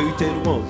méritez louange.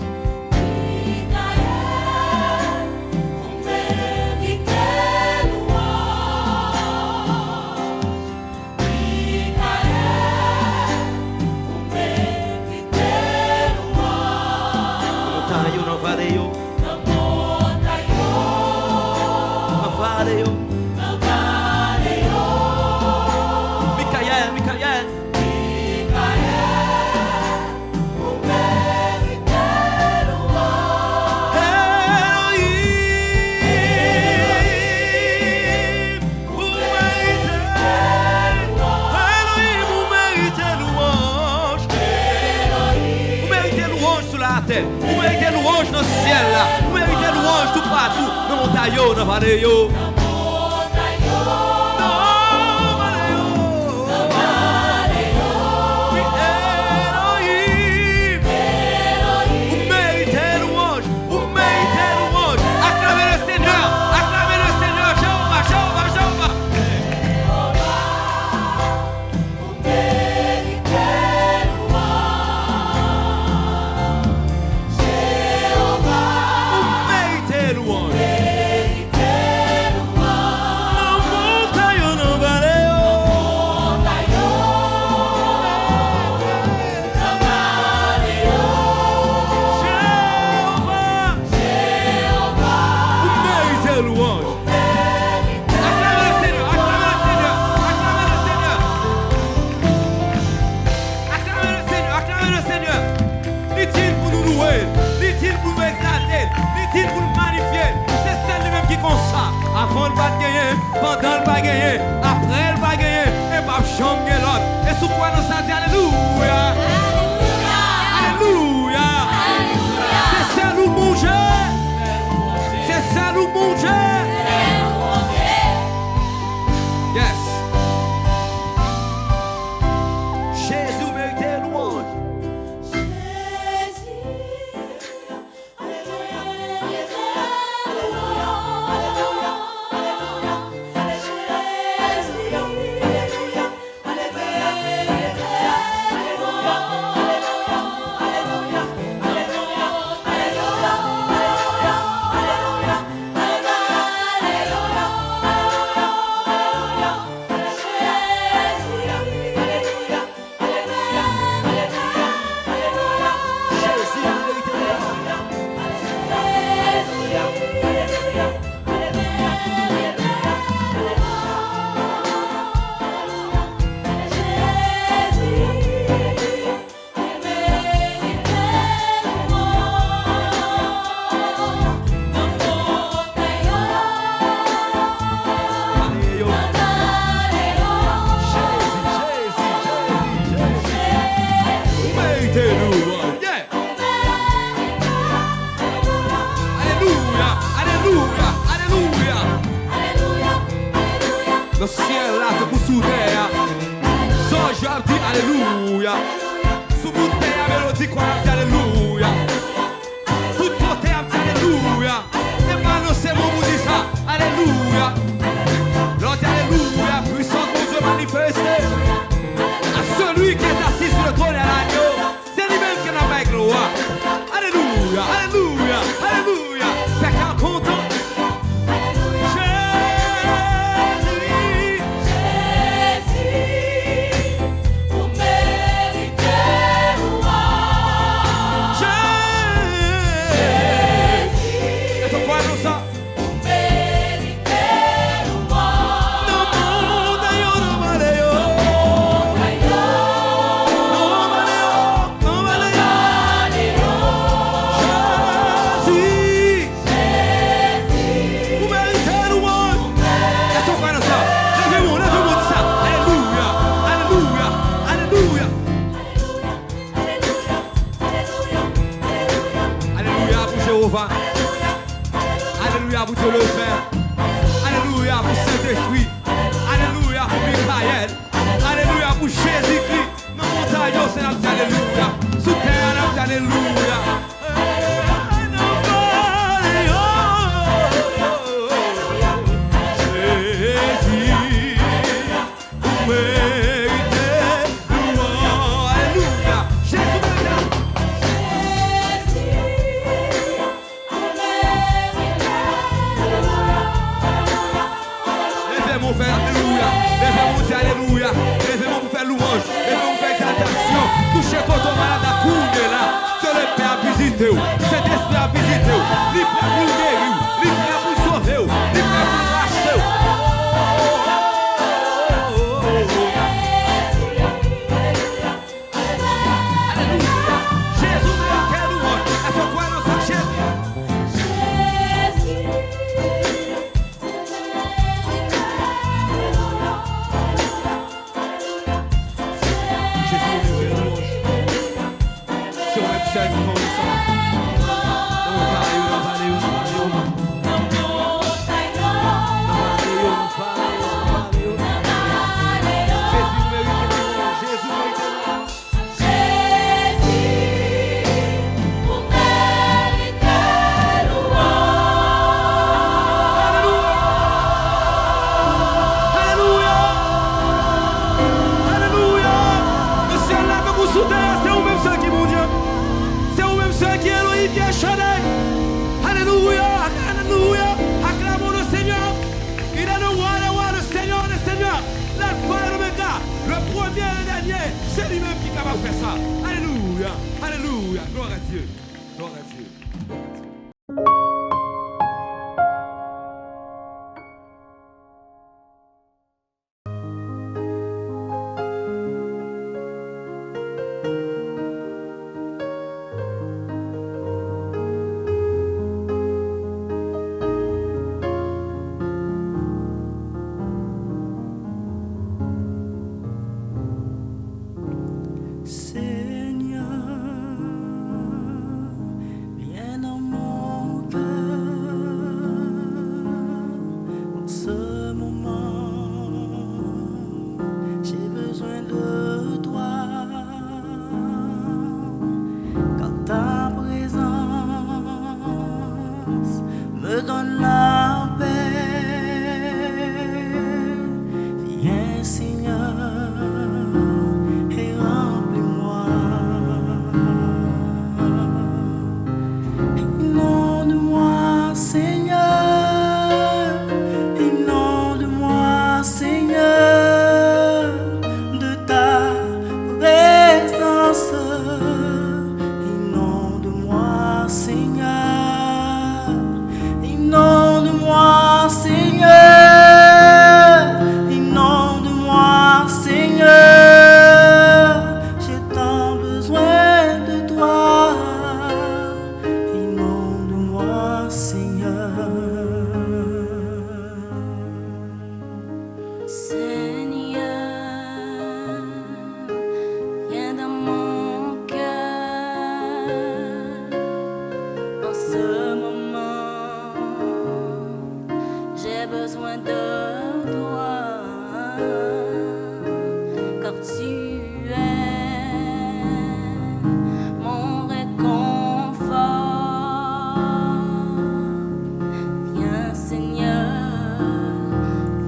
Vous méritez louange dans le ciel là. Vous méritez louange tout partout. Dans le montagne, dans le vallée. Avant le pas gagner, pendant le pas gagner, après le pas gagner, et pas chambre l'autre. Et sous quoi nous ça dit alléluia. Alléluia. C'est ça nous manger. C'est ça nous manger. Yes. Jésus mérite louange. Le ciel là te pour sous terre. Sans joie dit alléluia. Sous bout de terre mélodie quoi dit alléluia. Tout côté a dit alléluia. Et maintenant c'est mon vous dit ça. Alléluia. L'autre alléluia. Puissance de Dieu manifestée. À celui qui est assis sur le trône et à l'agneau. C'est lui-même qui n'a pas gloire. Alléluia. Alléluia. Alléluia. C'est qu'un content. pour faire alléluia. Levez-moi pour dire alléluia. Levez-moi pour faire louange. Levez-moi pour faire exaltation. Touchez votre malade à couper là. Sur le Père à visiter. Cet esprit à visiter. Libre pour vous guérir. Libre pour vous sauver. Libre pour vous racheter. C'est lui-même qui est capable de faire ça. Alléluia, alléluia, gloire à Dieu, gloire à Dieu.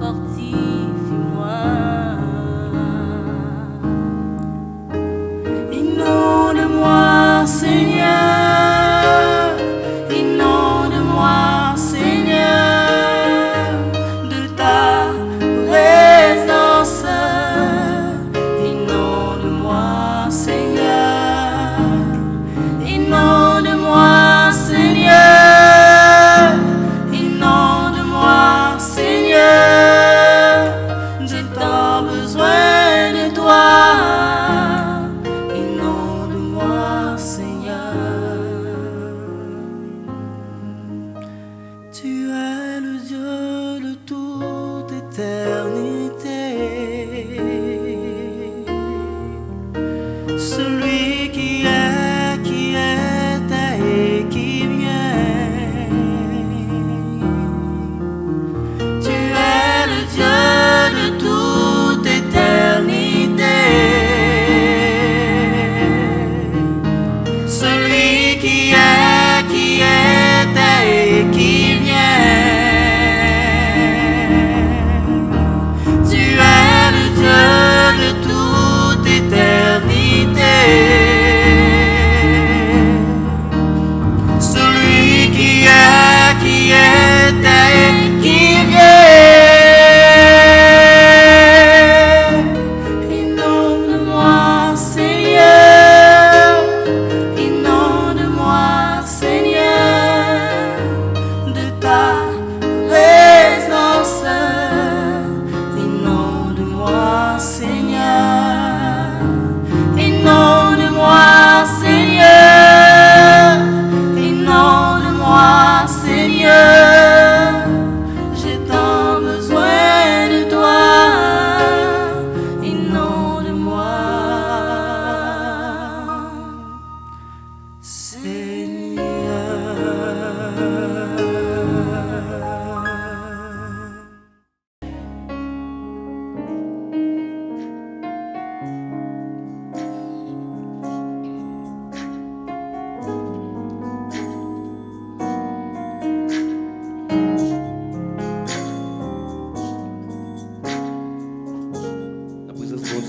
Fortifie-moi.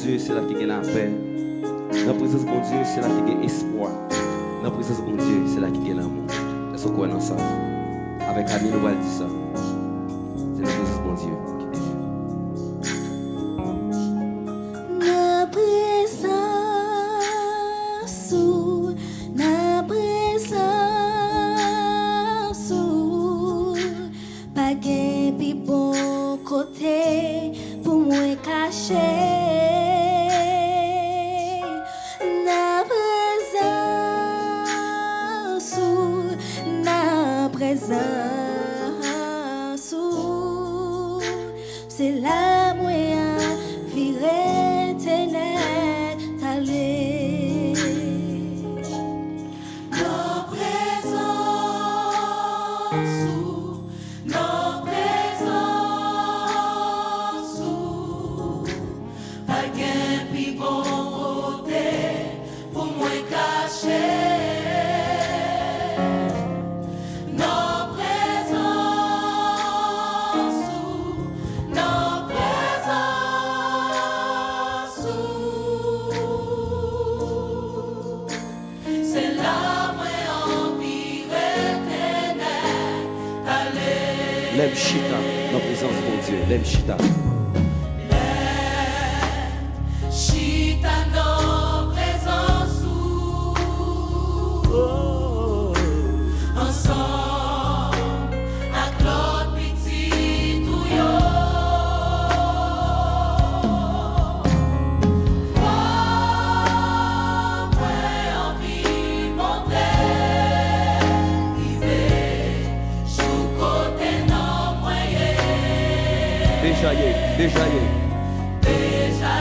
Dieu, c'est là qu'il y a la paix. Dans la présence de mon Dieu, c'est là qu'il y a espoir. Dans la présence de mon Dieu, c'est là qu'il y a l'amour. Est-ce qu'on croit dans ça? Avec Camille, nous allons dire ça. C'est la présence de mon Dieu qui dévie. Na présence, pas gen pi bon côté pour moi cacher. Na présence, c'est la moyen virer ténèbres aller. Nos présences, pas gain pi bon côté pour moi cacher. L'aime chita, dans la présence de mon Dieu. L'aime chita. Chita dans présence ensemble avec l'autre petit touillon. Moi envie monter, joue côté non moyen. Déjà y est, déjà y est. Déjà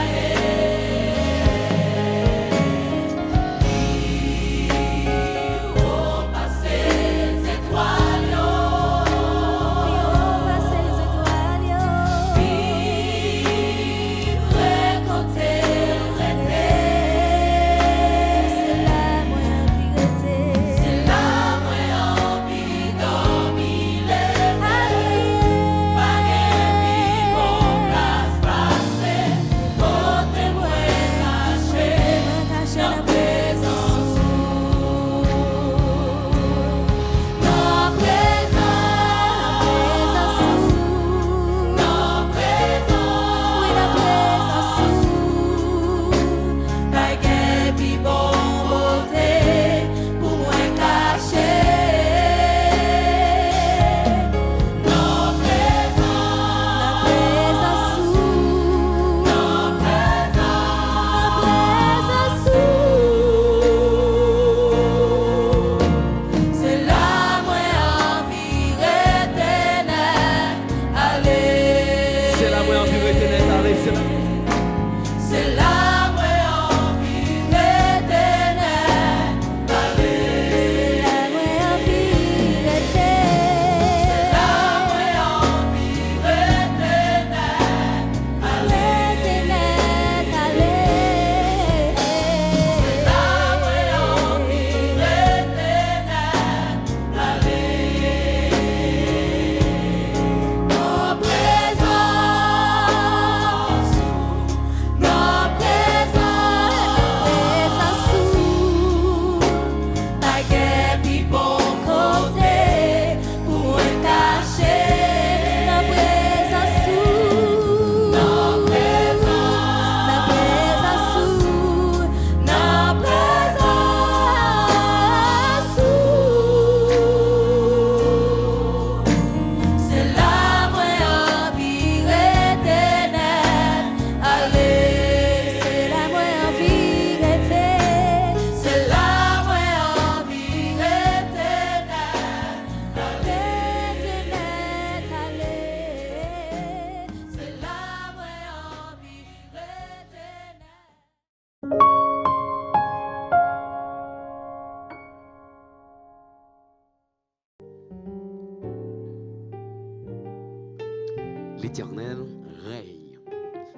L'Éternel règne.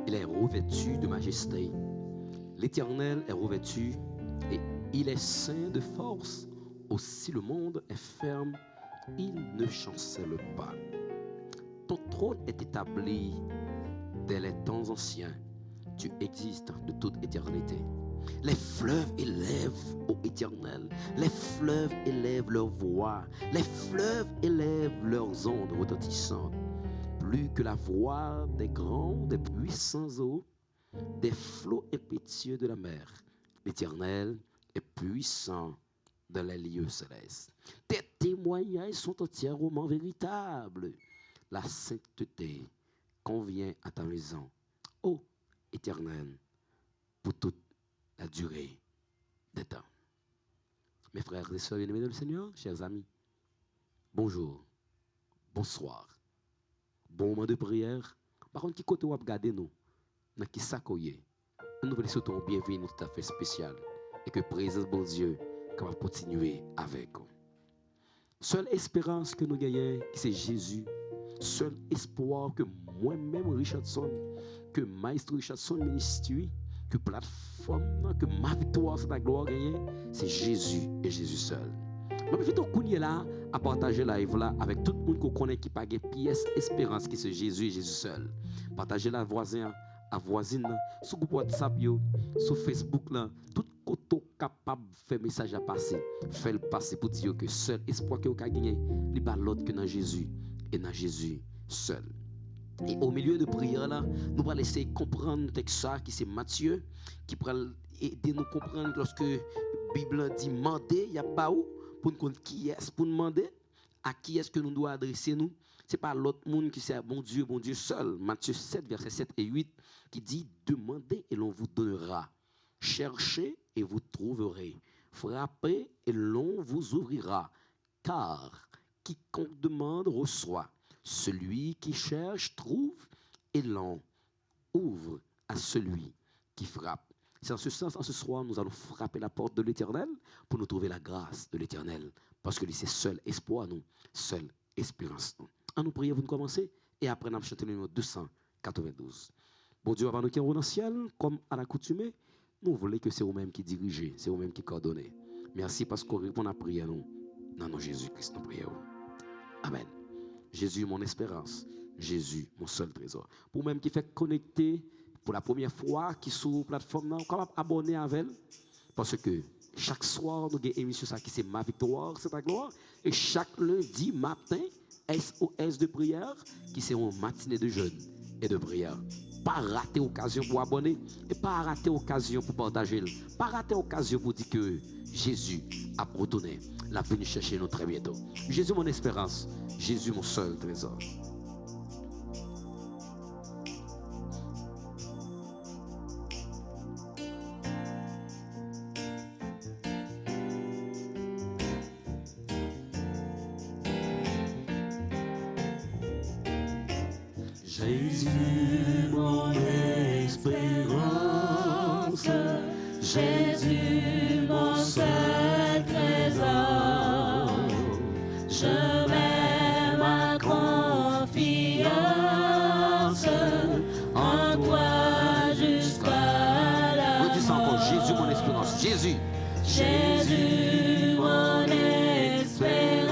Il est revêtu de majesté. L'Éternel est revêtu et il est saint de force. Aussi le monde est ferme, il ne chancelle pas. Ton trône est établi dès les temps anciens. tu existes de toute éternité. Les fleuves élèvent, ô Éternel, les fleuves élèvent leur voix, les fleuves élèvent leurs ondes retentissantes, plus que la voix des grands, des puissants eaux, des flots impétueux de la mer. L'Éternel est puissant dans les lieux célestes. Tes témoignages sont entièrement véritables. La sainteté convient à ta maison, ô Éternel, pour toute la durée des temps. Mes frères et sœurs bien-aimés dans le Seigneur, chers amis, bonjour, bonsoir, bon moment de prière. Par contre, qui côté vous regardez nous, dans qui s'accueille, nous voulons surtout un bienvenue tout à fait spécial et que présence bon Dieu va continuer avec nous. Seule espérance que nous gagnons, c'est Jésus. Seul espoir que moi-même, Richardson, que Maestro Richardson ministre, que plateforme, que ma victoire, c'est la gloire gagnée, c'est Jésus et Jésus seul. Je vais vous là à partager la live là avec tout le monde qu'on connaît qui n'a pas de pièce espérance qui c'est Jésus et Jésus seul. Partagez la voisin à voisine sur groupe WhatsApp sur Facebook là, tout côté capable de faire message à passer, fait le passer pour dire que seul espoir que vous avez gagné, il n'y a pas l'autre que dans Jésus et dans Jésus seul. Et au milieu de prière là, nous allons essayer de comprendre le texte qui c'est Matthieu qui va aider nous comprendre lorsque la Bible dit demander, il y a pas où pour nous connaître qui est pour demander à qui est-ce que nous devons adresser nous. C'est pas l'autre monde qui c'est bon Dieu seul. Matthieu 7 versets 7 et 8 qui dit demandez et l'on vous donnera. Cherchez et vous trouverez. Frappez et l'on vous ouvrira. Car quiconque demande reçoit. Celui qui cherche trouve et l'on ouvre à celui qui frappe. C'est en ce sens, en ce soir, nous allons frapper la porte de l'Éternel pour nous trouver la grâce de l'Éternel. Parce que c'est seul espoir nous, seule espérance nous. En nous prier, vous nous commencez et après nous chanter le numéro 292. Bon Dieu, avant nous qui sommes dans le ciel, comme à l'accoutumée, nous voulons que c'est vous-même qui dirigez, c'est vous-même qui coordonnez. Merci parce qu'on répond à la prière nous. Dans nos Jésus-Christ, nous prions. Amen. Jésus, mon espérance. Jésus, mon seul trésor. Pour même qui fait connecter pour la première fois, qui sur la plateforme, on est capable d'abonner avec elle. Parce que chaque soir, nous avons une émission qui c'est Ma Victoire, c'est ta gloire. Et chaque lundi matin, SOS de prière, qui c'est une matinée de jeûne et de prière. Pas rater l'occasion pour abonner et pas rater l'occasion pour partager. Pas rater l'occasion pour dire que Jésus a retourné. La venue chercher nous très bientôt. Jésus, mon espérance. Jésus, mon seul trésor. Jésus, mon espérance, Jésus, mon seul trésor, je mets ma confiance en toi jusqu'à la mort. Redis encore, Jésus, mon espérance. Jésus. Jésus, mon espérance,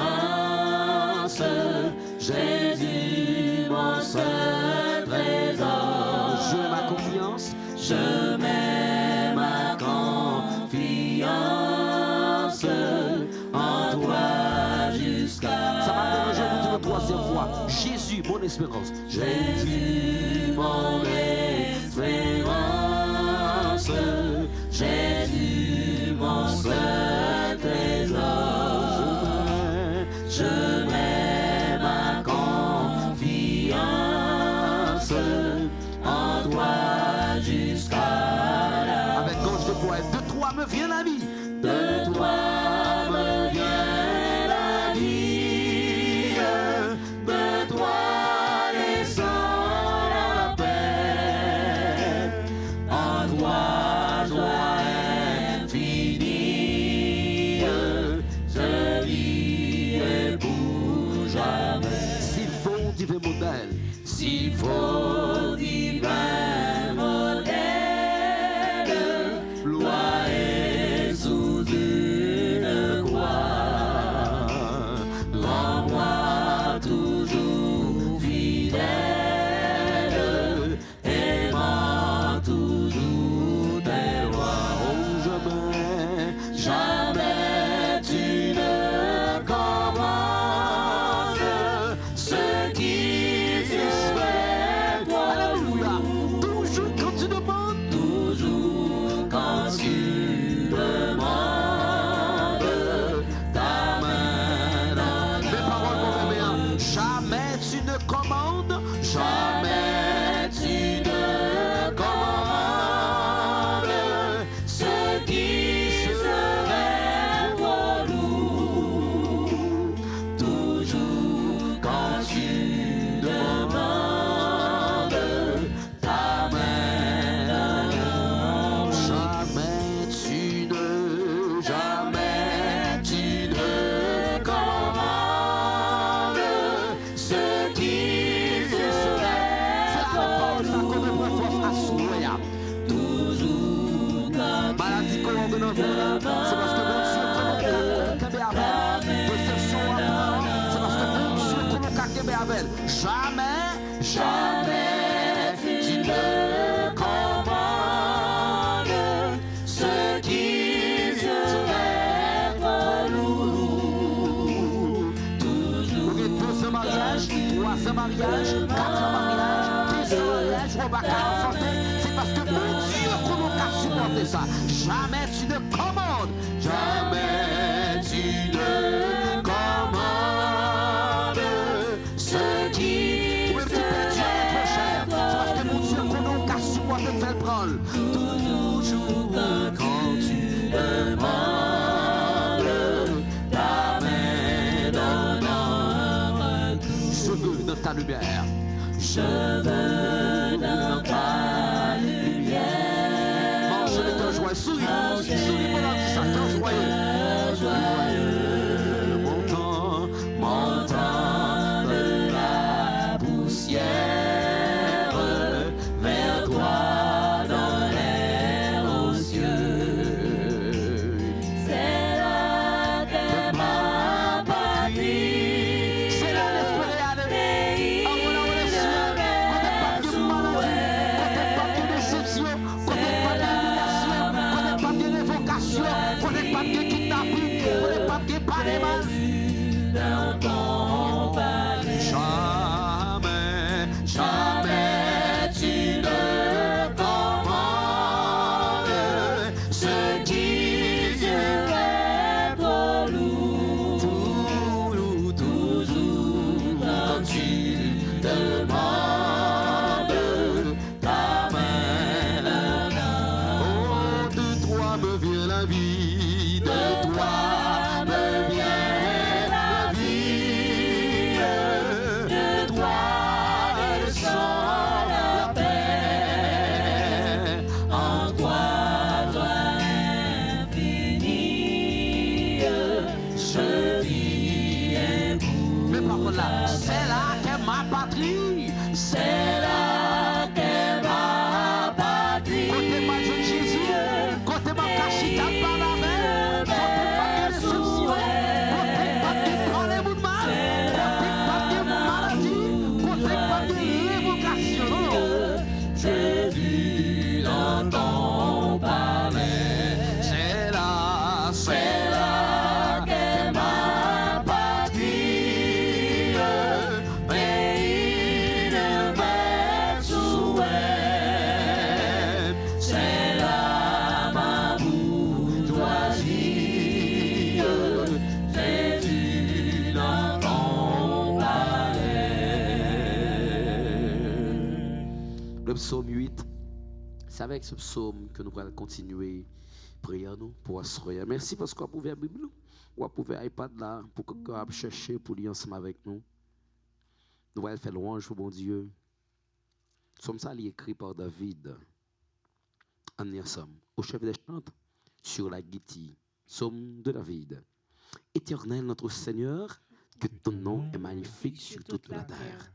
Jésus, mon seul trésor. Je mets ma confiance. Je mets ma confiance en toi jusqu'à. Ça va mélanger pour dire une troisième fois. Jésus, mon espérance. Jésus, mon espérance, Jésus, mon seul trésor. Je mets ma confiance en toi jusqu'à la. Avec gauche de poing, de toi me vient la vie. De toi me vient la vie, de toi descend la parole ça comme un force à soya. toujours quand Maladie qu'on a dans c'est parce que mon Dieu qu'on a avec. Déception c'est parce que mon Dieu qu'on a avec. Jamais, jamais tu ne commandes ce qui serait trop lourd. Toujours. Deux mariages, 300 mariages, 400 mariages, 15 mariages, on va enfanter. C'est parce que mon Dieu qu'on a supporté ça. Jamais tu ne commandes. Jamais tu ne commandes ce qui serait trop cher. C'est parce que mon Dieu qu'on a supporté de faire prendre. Toujours quand tu demandes ta main dans je veux dans ta lumière. Je veux dans ta lumière. Marche avec ton joie, souris, souris pendant que ça t'en joyeux. Montant de la poussière vers toi dans l'air aux cieux. c'est là que ma patrie, C'est là l'esprit pays de mes souhaits, pas de déception, connaît pas d'humiliation, connaît pas de révocation, connaît pas de kidnapping, connaît pas de panéma. dans ton palais. Jamais, jamais tu ne commandes ce qui serait trop lourd. toujours quand tu demandes ta main. Oh, de toi me vient la vie, de toi me vient la vie, de toi descend la paix, en toi joie infinie, je vis et vous. Mais par contre là, c'est là qu'est ma patrie, c'est là qu'est ma patrie. Côté ma jeune Jésus, côté ma cachita par la main, côté ma déception, côté pas de problème de mal, côté pas de maladie, côté pas de révocation. Je vis dans ton palais, c'est là qu'est ma patrie, pays de mes souhaits. C'est là ma bourgeoisie, Jésus dans ton palais. Le psaume 8, c'est avec ce psaume que nous allons continuer prier nous pour assurer. Merci parce qu'on a ouvert la Bible, on a ouvert l'iPad là pour que nous chercher pour lire ensemble avec nous. Nous allons faire louange au bon Dieu. Psaume ça est écrit par David. On y ensemble. Au chef des chants sur la guitare. Psaume de David. Éternel notre Seigneur, que ton nom est magnifique sur toute la terre.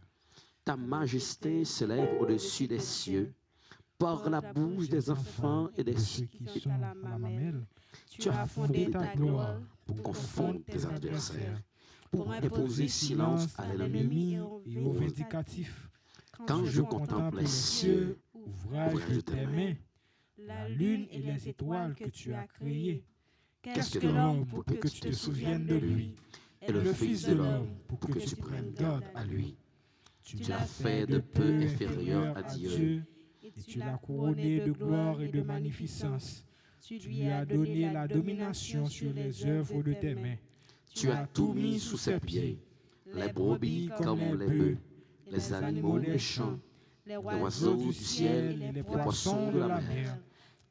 Ta majesté s'élève au-dessus des cieux. Par la bouche des enfants et des ceux qui sont à la mamelle, tu as fondé ta gloire pour confondre tes adversaires, pour imposer silence à l'ennemi et aux vindicatifs. quand je contemple les cieux, ouvrage de tes mains, la lune et les étoiles que tu as créées. Qu'est-ce que l'homme pour que tu te souviennes de lui, et le Fils de l'homme pour que tu prennes garde à lui. Tu l'as fait de peu inférieur à Dieu, et tu l'as couronné de gloire et de magnificence. Tu lui as donné la domination sur les œuvres de tes mains. tu as tout mis sous ses pieds, les brebis comme les bœufs, les animaux des champs, les oiseaux du ciel, les poissons de la mer,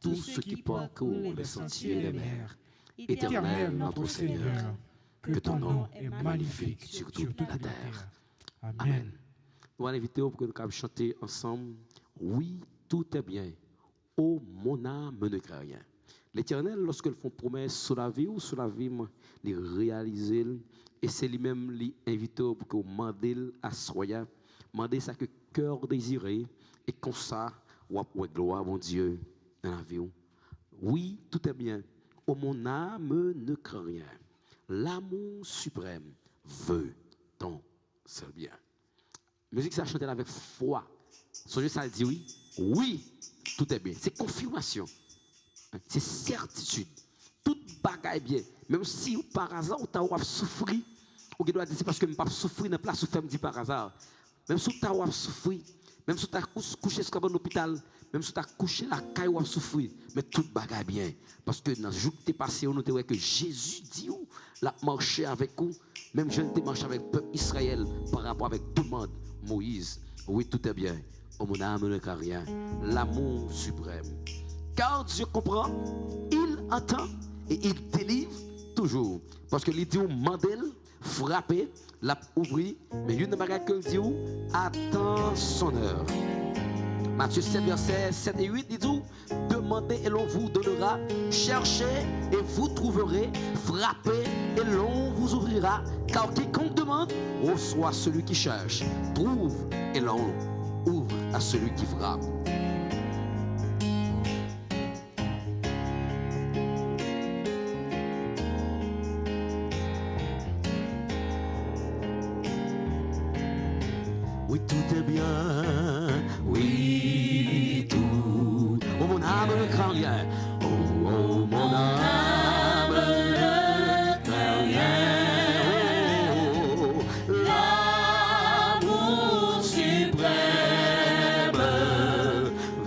tout ce qui parcourt les sentiers des mers. Éternel notre Seigneur, que ton nom est magnifique sur toute la terre. Amen. Nous allons inviter pour que nous puissions chanter ensemble. Oui, tout est bien. Oh, mon âme ne craint rien. L'Éternel, lorsqu'ils font promesse sur la vie ou sur la vie, il réalise. Et c'est lui-même qui invite pour que vous demandez à soya, demandez ça que cœur désiré. Et comme ça, ouais, gloire, mon Dieu, dans la vie. Oui, tout est bien. Oh, mon âme ne craint rien. L'amour suprême veut ton seul bien. Musique, ça chanter avec foi. Son Dieu, ça dit oui. Oui, tout est bien. C'est confirmation. C'est certitude. Toute bagaille bien. Même si par hasard, tu as souffert, ou tu dois dire c'est parce que je ne peux pas souffrir dans la place où je me dis par hasard. Même si tu as souffert, même si tu as couché sur un hôpital, même si tu as couché la caille ou souffrir, mais toute bagaille bien. Parce que dans le jour que tu es passé, on a que Jésus dit où la marché avec vous. Même je ne marché avec le peuple Israël par rapport avec tout le monde. Moïse, oui, tout est bien. Oh, mon âme ne craint rien. L'amour suprême. Car Dieu comprend, il entend et il délivre toujours. Parce que il dit où mandel, frapper, l'a ouvrir, mais il y a une bagarre qu'il dit où attend son heure. Matthieu 7, versets 7 et 8 dit où demandez et l'on vous donnera, cherchez et vous trouverez, frappez et l'on vous ouvrira. Car quiconque demande, reçoit celui qui cherche, trouve et l'on ouvre à celui qui frappe. Oui, tout est bien. Oui, tout. Oh, mon âme ne craint rien. Oh, oh, mon âme ne craint rien. Oh, L'amour suprême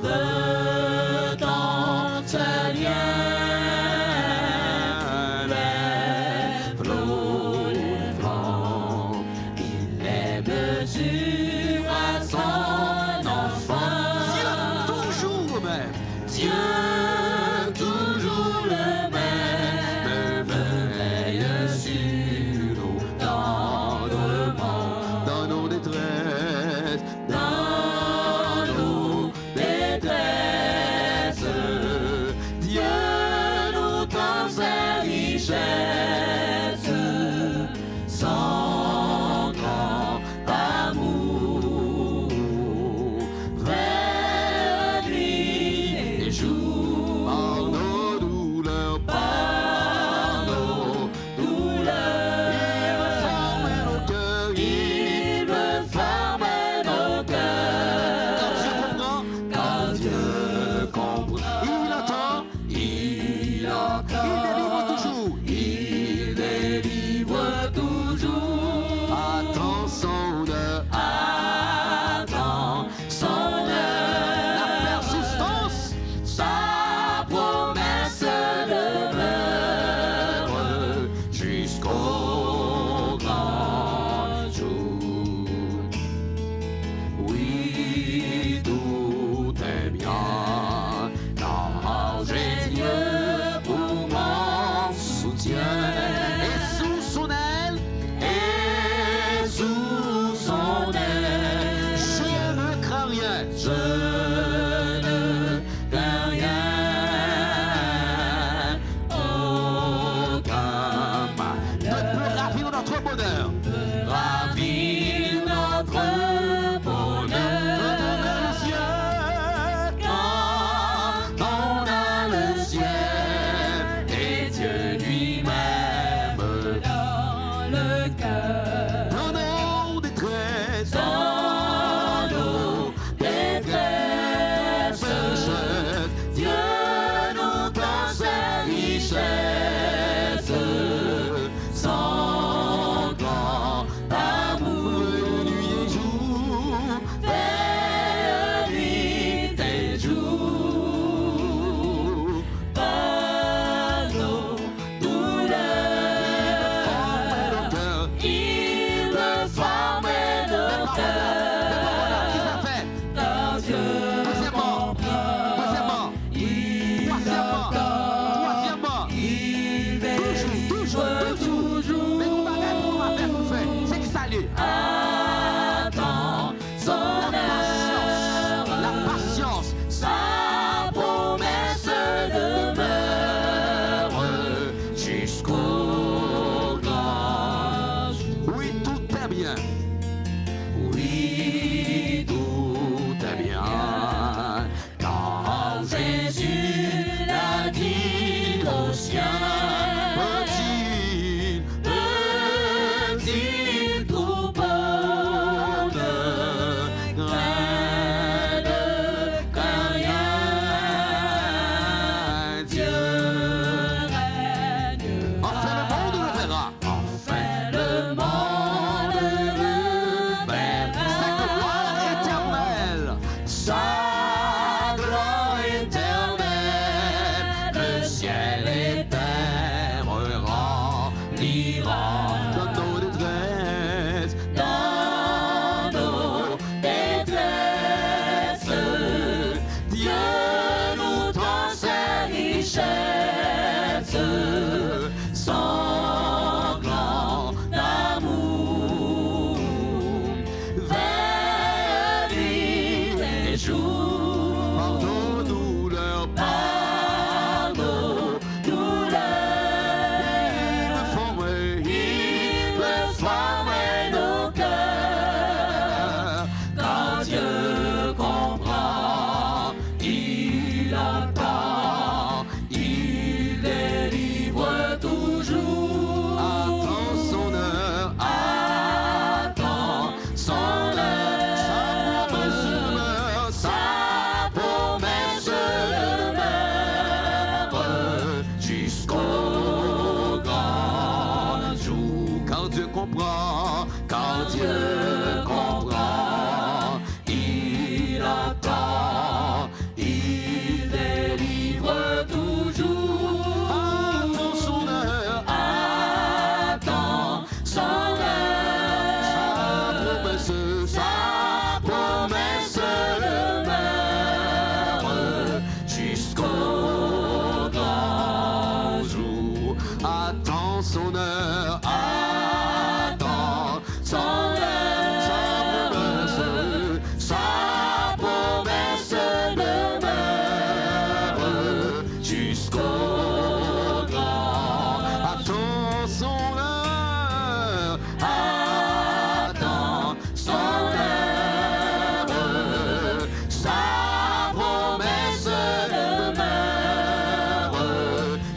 veut dans ce lien. Les flots de vent, il les mesure à son enfant. toujours le même. Dieu toujours le même veille sur nos tendrement, Dans nos détresses, dans nos détresses. Dieu nous tend ses richesses, son grand amour vers nuit et jour. par nos douleurs, Par nos douleurs, il veut former nos cœurs. il veut former nos cœurs. Quand Dieu comprend, il entend, Il il délivre toujours. Attends son heure, Attends son la heure, persistance, sa promesse demeure jusqu'au grand jour. Oui, tout est bien. Non, j'ai Dieu pour mon soutien. Et sous son aile, et sous son aile, je ne crains rien. je ne crains rien. Aucun mal Ne peut ravir notre bonheur. ravir notre bonheur. Quand on a le ciel et Dieu lui-même dans le cœur, Dans nos détresses, dans nos détresses. Pardonne-nous leurs pas. Pardonne-nous Il veut former nos cœurs. Quand Dieu comprend, il entend, il délivre toujours. Attends son heure, Attends son heure, sa promesse demeure jusqu'au grand jour. quand Dieu comprend, quand Dieu comprend, Il entend, il délivre toujours. attends son heure, Attends son heure, sa promesse demeure jusqu'au grand jour. attends son heure, attends Son sa promesse demeure jusqu'au grand. attends son heure, Attends son heure, sa promesse demeure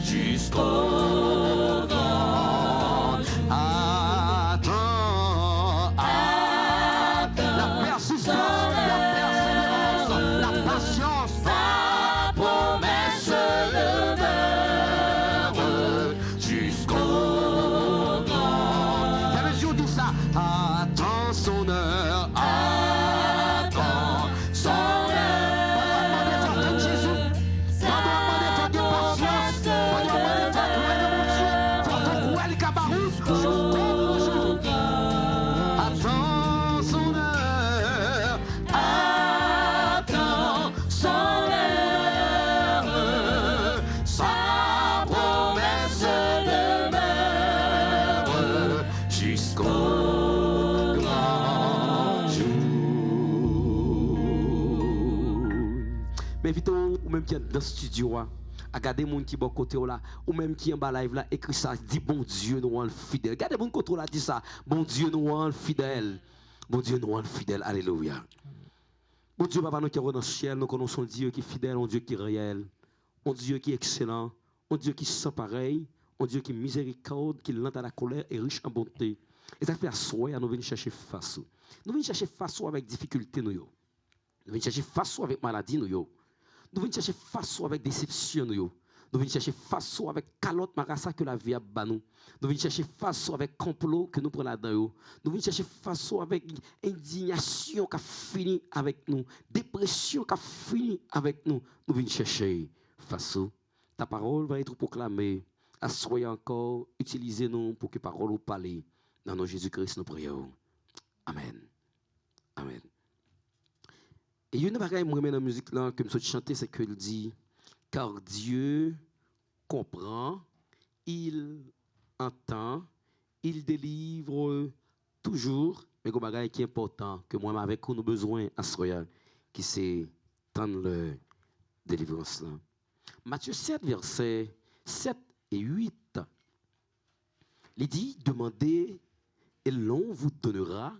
jusqu'au grand. attends, la persistance, la persévérance, la patience, Sa promesse demeure jusqu'au grand. Quelle mesure dit ça? Attends son heure, Attends son heure, sa promesse jusqu'au grand. attends son heure, Attends son heure, sa promesse demeure jusqu'au grand jour. mais vite ou même qui est dans le studio, à garder mon qui est bon côté là, ou même qui est en bas live là, écrit ça, dit bon Dieu nous rend fidèle. Regardez mon côté là, dit ça, bon Dieu nous rend fidèle. Bon Dieu nous rend fidèle, alléluia. Bon Dieu, papa, nous qui sommes dans le ciel, nous connaissons un Dieu qui est fidèle, un Dieu qui est réel, un Dieu qui est excellent, un Dieu qui est sans pareil, un Dieu qui est miséricorde, qui est lent à la colère et riche en bonté. Et ça fait à soi, nous venons chercher face. Nous venons chercher face avec difficulté, nous. Nous venons chercher face avec maladie, nous. Nous venons chercher face avec déception, nous. Nous venons chercher face avec calotte marassa que la vie a banou. Nous venons chercher face avec complot que nous prenons là-dedans. Nous venons chercher face avec indignation qui a fini avec nous, dépression qui a fini avec nous. Nous venons chercher face. Ta parole va être proclamée. Assoyez encore, utilisez-nous pour que parole ou parler. Dans nos Jésus-Christ, nous prions. Amen. Amen. Et il y a une bagaille dans la musique là que je chanter, c'est qu'il dit car Dieu comprend, il entend, il délivre toujours. Mais il y a un bagaille qui est important que moi avec nous besoin à ce qui c'est tendre le délivrance là. Matthieu 7 versets 7 et 8. Il dit demandez et l'on vous donnera,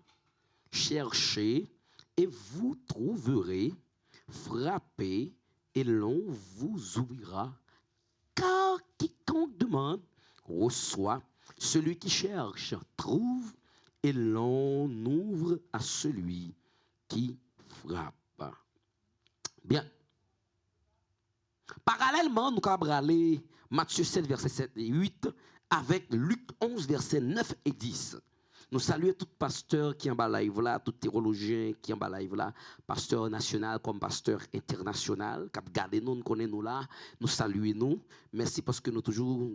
cherchez et vous trouverez, frappez et l'on vous ouvrira. Car quiconque demande reçoit, celui qui cherche trouve et l'on ouvre à celui qui frappe. Bien. Parallèlement, nous avons aller Matthieu 7, verset 7 et 8 avec Luc 11, verset 9 et 10. Nous saluons tout pasteur qui est en bas live là, tout théologien qui est en bas live là, pasteur national comme pasteur international, qui a gardé nous, nous connaissons nous là, nous saluons nous. Merci parce que nous toujours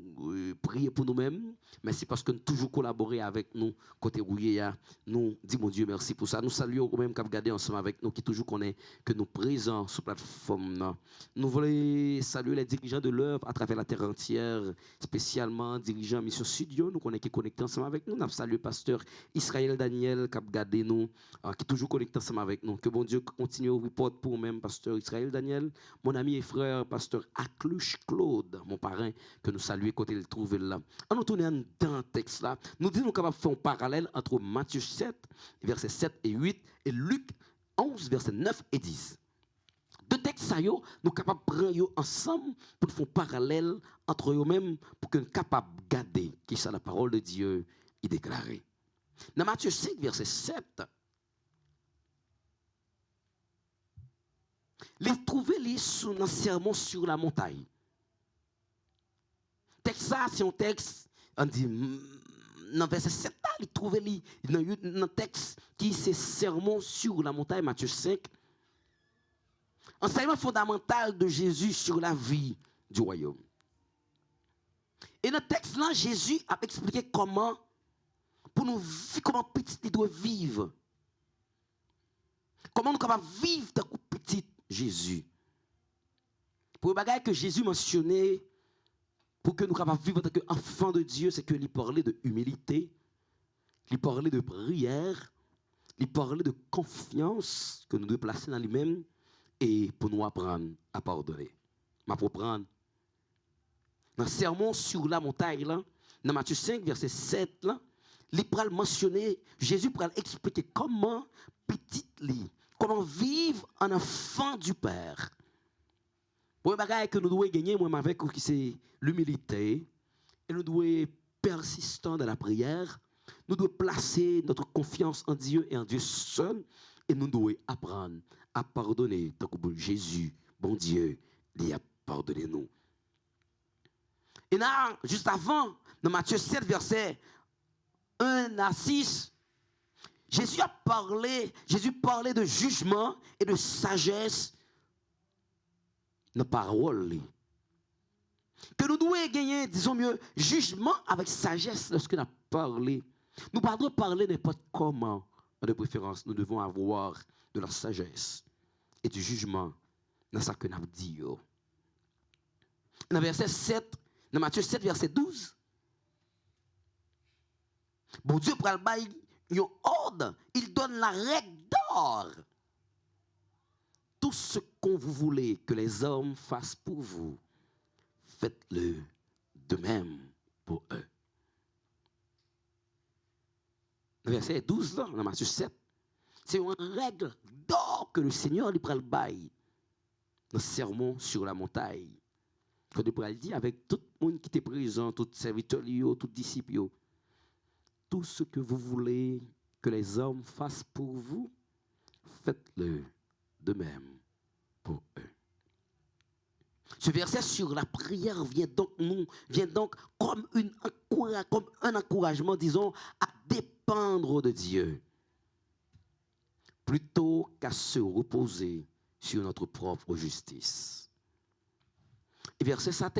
prions pour nous-mêmes. Merci parce que nous toujours collaboré avec nous côté Rouillé. Nous disons mon Dieu merci pour ça. Nous saluons même qui a gardé ensemble avec nous, qui toujours connaît que nous présents sur la plateforme. Nous voulons saluer les dirigeants de l'œuvre à travers la terre entière, spécialement dirigeants Mission Studio, nous connaissons qui connectés ensemble avec nous. Nous saluons pasteur Israël Daniel, qui a gardé nous, qui est toujours connecté ensemble avec nous. Que bon Dieu continue au report pour même, pasteur Israël Daniel, mon ami et frère, pasteur Acluche Claude, mon parrain, que nous saluons quand il trouve là. En nous tournant dans le texte là, nous disons capables de faire un parallèle entre Matthieu 7, versets 7 et 8, et Luc 11, versets 9 et 10. Deux textes, nous sommes capables de prendre ensemble pour faire un parallèle entre eux-mêmes, pour que nous soyons capables de garder qui est la parole de Dieu est déclarée. Dans Matthieu 5, verset 7, les trouver les sous un sermon sur la montagne. Texte ça, c'est un texte, on dit, dans verset 7, les trouver les dans un texte qui c'est sermon sur la montagne, Matthieu 5. Enseignement fondamental de Jésus sur la vie du royaume. Et dans le texte là, Jésus a expliqué comment, pour nous vivre, comment petit doit vivre. Comment nous capables vivre dans le petit Jésus. Pour le bagage que Jésus mentionnait, pour que nous capables vivre en tant qu'enfants de Dieu, c'est qu'il parlait de humilité, il parlait de prière, il parlait de confiance que nous devons placer dans lui-même. Et pour nous apprendre à pardonner. Ma pour prendre. Dans le sermon sur la montagne, là, dans Matthieu 5, verset 7, là, il pourra mentionner, Jésus pourra expliquer comment comment vivre en enfant du Père. Pour le bagage que nous devons gagner, moi, avec c'est l'humilité, et nous devons être persistants dans la prière, nous devons placer notre confiance en Dieu et en Dieu seul, et nous devons apprendre à pardonner, tant que Jésus, bon Dieu, il a pardonné nous. Et là, juste avant, dans Matthieu 7, verset 1 à 6, Jésus parlait de jugement et de sagesse dans la parole. Que nous devons gagner, disons mieux, jugement avec sagesse lorsque nous parlons. Nous ne pouvons pas parler n'importe comment, de préférence, nous devons avoir de la sagesse et du jugement dans ce que nous disons. Dans verset 7, dans Matthieu 7, verset 12, bon Dieu prend le bail, il ordre, il donne la règle d'or. Tout ce qu'on vous voulez que les hommes fassent pour vous, faites-le de même pour eux. Dans verset 12, là, dans Matthieu 7, c'est une règle d'or que le Seigneur lui prend le bail dans le sermon sur la montagne. Quand il pourra le dire avec tout le monde qui était présent, tout serviteur, tout disciple, tout ce que vous voulez que les hommes fassent pour vous, faites-le de même pour eux. Ce verset sur la prière vient donc comme un encouragement, disons, à dépendre de Dieu, plutôt qu'à se reposer sur notre propre justice. Et verset ça,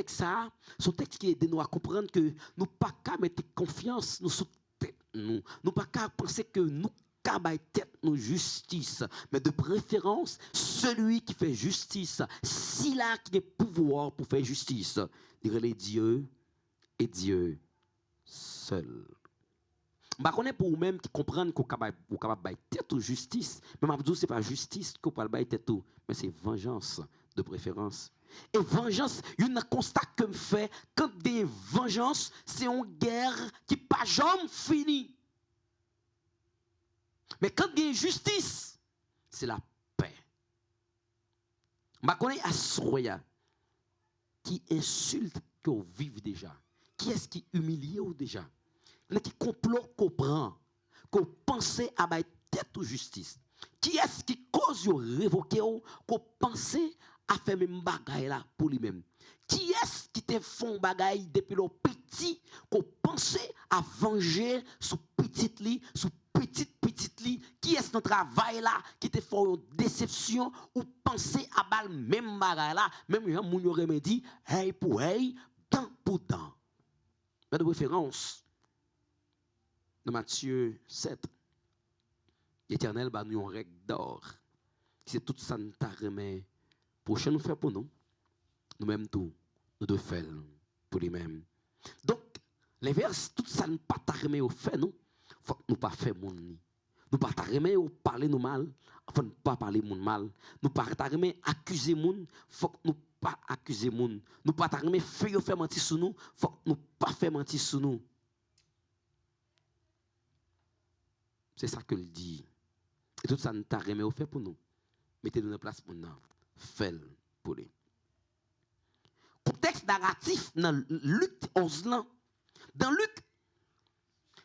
son texte qui aide nous à comprendre que nous pas qu'à mettre confiance nous sous tête nous pas qu'à penser que nous qu'à mettre tête nous justice, mais de préférence celui qui fait justice, s'il a qui a pouvoir pour faire justice, il est Dieu et Dieu seul. Je connais pour vous-même qui comprennent qu'on est capable de tête ou justice, mais je dis ce n'est pas justice qu'on peut faire tête ou, mais c'est vengeance de préférence. Et vengeance, il y a un constat que me fait, quand des vengeances, c'est une guerre qui n'est pas jamais finie. Mais quand il y a justice, c'est la paix. Je connais Asroya qui insulte qu'on vive déjà. Qui est-ce qui humilie ou déjà? Qui complot qu'on prend, qu'on pense à mettre tête ou justice. Qui est-ce qui cause de révoquer ou qu'on pense à faire même bagaille là pour lui-même? Qui est-ce qui te font bagaille depuis le petit qu'on pensait à venger sous petite lit, sous petite lit? Qui est-ce dans travail là qui te font une déception ou penser à bal même bagaille là, même Jean Mounio dit hey pour hey, dent pour dent. Mais de référence dans Matthieu 7, l'Éternel va nous une règle d'or. C'est tout ça nous t'a remis. Prochain nous fait pour nous. Nous-mêmes tout, nous devons faire pour lui-même. Donc, l'inverse, tout ça nous pas t'a remis au fait, nous. faut que nous pas faire monde ni. Nous pas remettre ou parler nous mal, faut ne pas parler monde mal. Nous pas remettre accuser monde, faut que nous pas accuser monde. Nous pas remettre faire mentir sur nous, faut que nous pas faire mentir sur nous. C'est ça que le dit. Et tout ça nous t'a remis au fait pour nous. Mettez-nous en place pour nous. Faites pour lui. Contexte narratif dans Luc 11 là. Dans Luc,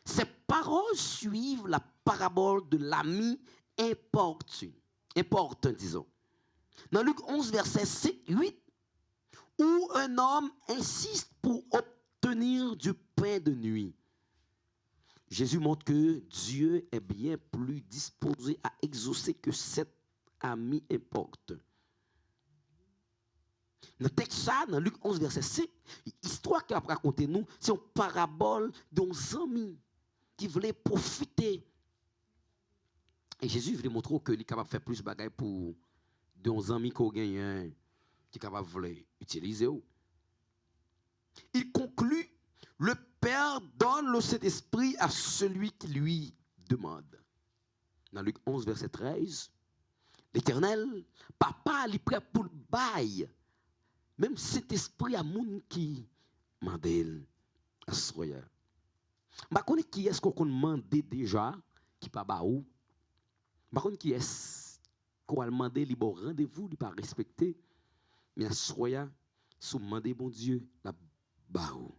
ces paroles suivent la parabole de l'ami important, disons. Dans Luc 11, verset 7, 8, où un homme insiste pour obtenir du pain de nuit. Jésus montre que Dieu est bien plus disposé à exaucer que cet ami important. Dans le texte, dans Luc 11, verset 5, l'histoire qu'il a raconté nous, c'est une parabole d'un ami qui voulait profiter. Et Jésus voulait montrer qu'il est capable de faire plus de bagages pour deux amis qu'on gagne, qui est capable de utiliser. Il conclut, le Père donne le Saint-Esprit à celui qui lui demande. Dans Luc 11, verset 13, l'Éternel, papa, il est prêt pour le bail. Même cet esprit à moun qui mandel à soya. Ma connais qui est-ce qu'on demande déjà qui pas ba ou. Ma connais qui est qu'on a demandé li bon rendez-vous li pas respecter. Mais à soya sous demander bon Dieu la ba ou.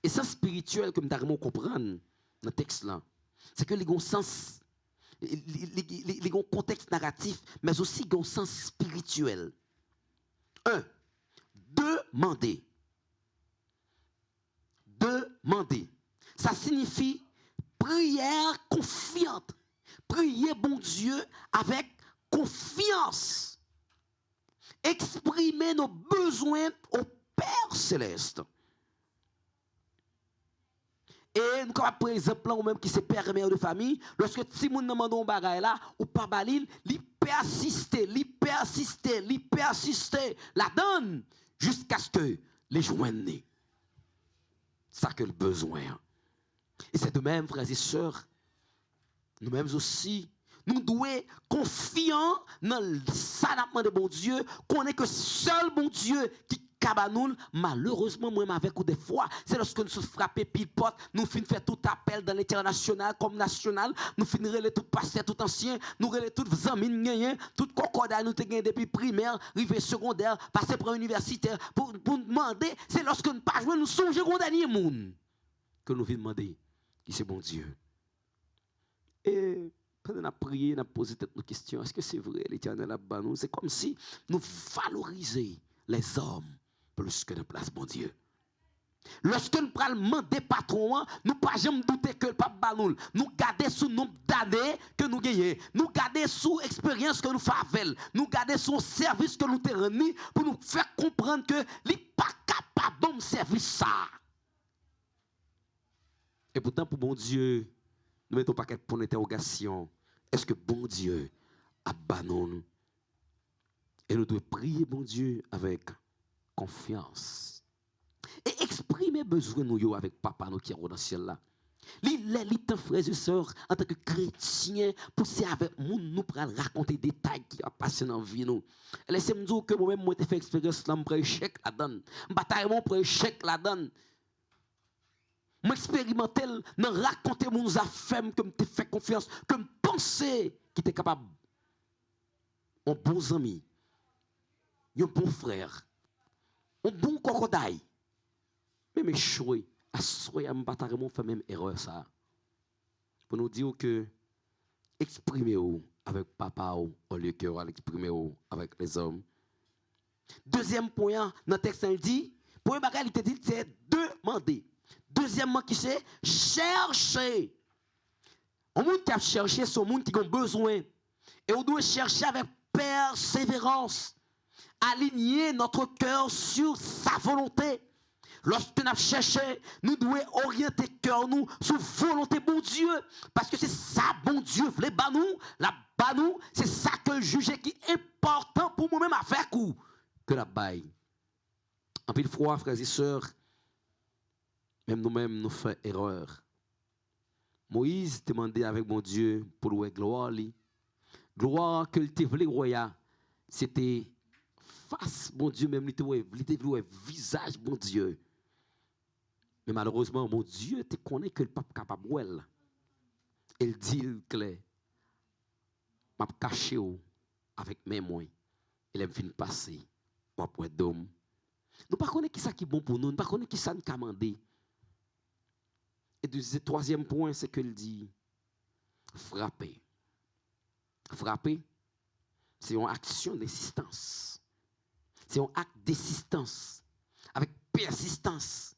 Et ça spirituel comme t'as comprendre dans texte là, c'est que les ont sens les ont contexte narratif mais aussi les ont sens spirituel. 1. Demander. Demander. Ça signifie prière confiante. Prier bon Dieu avec confiance. Exprimer nos besoins au Père céleste. Et nous avons par exemple, ou même qui c'est père et mère de famille, lorsque si moun demande un bagay là, ou pas balil, li persister, la donne jusqu'à ce que les joignent. Ça que le besoin. Et c'est de même, frères et sœurs, nous-mêmes aussi, nous devons confiants dans le salamement de bon Dieu, qu'on est que seul bon Dieu qui Kabanoul, malheureusement, moi, avec ou des fois, c'est lorsque nous sommes frappés pile porte, nous finissons faire tout appel dans l'international comme national, nous finissons les tout pasteur, tout ancien, nous relais tout amis, tout concordat, nous avons depuis primaire, rivé secondaire, passer pour universitaire, pour demander, c'est lorsque nous pas jouer, nous songeons au dernier monde, que nous venons demander, qui c'est bon Dieu. Et pendant qu'on a prié, on a posé nos questions, est-ce que c'est vrai, l'Éternel a banni nous? C'est comme si nous valorisions les hommes plus que de place, bon Dieu. Lorsque nous prenons demander patron, nous ne pas jamais douter que le pape Banoul. Nous gardons sous nombre d'années que nous gagnons. Nous gardons sous expérience que nous faisons. Nous gardons sous service que nous avons pour nous faire comprendre que nous n'est pas capable de servir ça. Et pourtant, pour bon Dieu, nous mettons pas quelques points d'interrogation. Est-ce que bon Dieu a Banoul? Et nous devons prier bon Dieu avec confiance. Et exprimer besoin nous avec papa nous qui est dans le ciel là. Les frères et sœurs, en tant que chrétiens, pousser avec nous, nous pour raconter des détails qui ont passé dans la vie nous. Laissez-moi dire que moi-même, moi, j'ai fait expérience là, je prends échec là-dedans. Bataillement pour échec là-dedans. Moi, expérimenter, dans raconter mon affaire, que je fait confiance, que je pensais qu'il était capable. Un bon ami. Un bon frère, un bon crocodile, même échoué, à soyer à me battre, fait même erreur ça. Pour nous dire que exprimez-vous avec papa au lieu que vous exprimez-vous avec les hommes. Deuxième point, dans le texte, il dit, premier bagage, il te dit, c'est demander. Deuxièmement, qui c'est chercher. Un monde qui a cherché, c'est un monde qui a besoin. Et on doit chercher avec persévérance. Aligner notre cœur sur sa volonté. Lorsque nous cherchons, nous devons orienter le cœur nous sur volonté bon Dieu. Parce que c'est ça, bon Dieu, les banou, la banou, c'est ça que je juge qui est important pour moi-même à faire coup que la baille. En pile fois, frères et sœurs, même nous-mêmes, nous faisons erreur. Moïse demandait avec mon Dieu pour louer gloire. Gloire que le voulait roya, c'était face mon Dieu, même il voulait visage mon Dieu. Mais malheureusement, mon Dieu te connaît que le pape capable de. Il dit clair, m'a caché avec mes moyens. Il aime fin passer, moi pour d'homme. Nous ne connaissons pas qui ça qui est bon pour nous, nous ne connaissons pas qui ça nous commande. Et le troisième point, c'est qu'il dit frapper. Frapper, c'est une action d'insistance. C'est un acte d'insistance, avec persistance,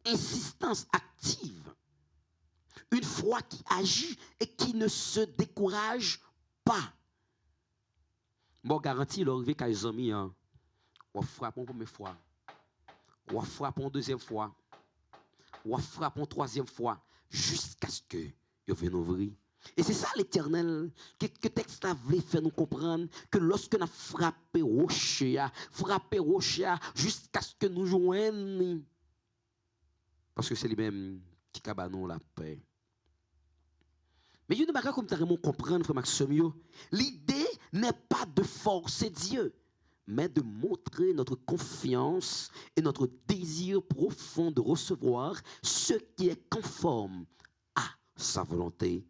insistance active. Une foi qui agit et qui ne se décourage pas. Bon, garantie, il arrive qu'à les amis, on frappe une première fois, on frappe une deuxième fois, on frappe une troisième fois, jusqu'à ce que vous viennent ouvrir. Et c'est ça l'Éternel, que le texte là voulait faire nous comprendre, que lorsque nous frappé rocher, jusqu'à ce que nous joignons, parce que c'est lui-même qui cabanon la paix. Mais il y a une chose comme tu as comprendre, frère Maxime, l'idée n'est pas de forcer Dieu, mais de montrer notre confiance et notre désir profond de recevoir ce qui est conforme à sa volonté.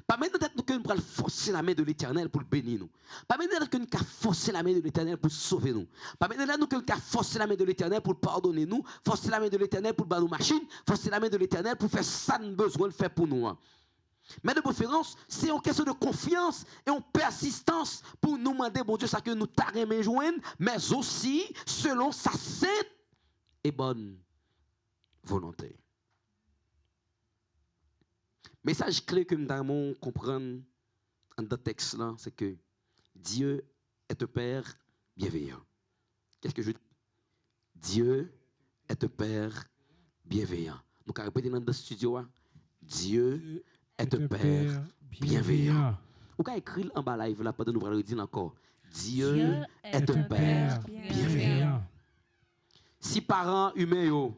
Pas maintenant que nous allons forcer la main de l'Éternel pour le bénir nous. Pas maintenant que nous allons forcer la main de l'Éternel pour sauver nous. Pas maintenant que nous allons forcer la main de l'Éternel pour pardonner nous. Forcer la main de l'Éternel pour battre nos machines. Forcer la main de l'Éternel pour faire ça nous besoin de faire pour nous. Mais de préférence, c'est une question de confiance et une persistance pour nous demander, bon Dieu, ça que nous t'arrêtons joindre, mais aussi selon sa sainte et bonne volonté. Message clé que nous devons comprendre dans ce texte-là, c'est que Dieu est un Père bienveillant. Qu'est-ce que je dis? Dieu est un Père bienveillant. Nous allons répéter dans le studio. Dieu est un Père bienveillant. Vous pouvez écrire en bas live là, pendant nous allons le dire encore. Dieu est un Père bienveillant. Si parents humains,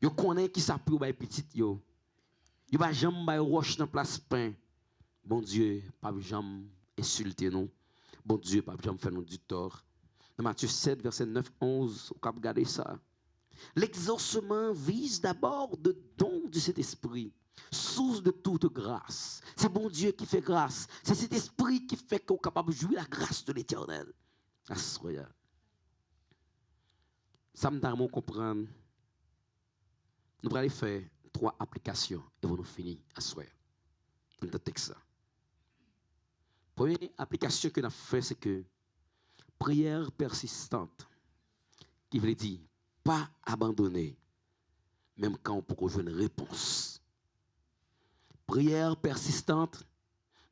ils connaissent qui s'appuie pour petit, il va jamais roche dans place pain. Bon Dieu, pas jamais insulter nous. Bon Dieu, pas jamais faire nous du tort. Dans Matthieu 7, verset 9, 11, on peut regarder ça. L'exaucement vise d'abord le don de cet esprit, source de toute grâce. C'est bon Dieu qui fait grâce. C'est cet esprit qui fait qu'on est capable de jouir la grâce de l'Éternel. Assoya. Ça me donne à comprendre. Nous allons faire 3 applications et nous finir à soir. Dans le texte. Première application que nous avons fait, c'est que prière persistante, qui veut dire pas abandonner, même quand on peut jouer une réponse. Prière persistante,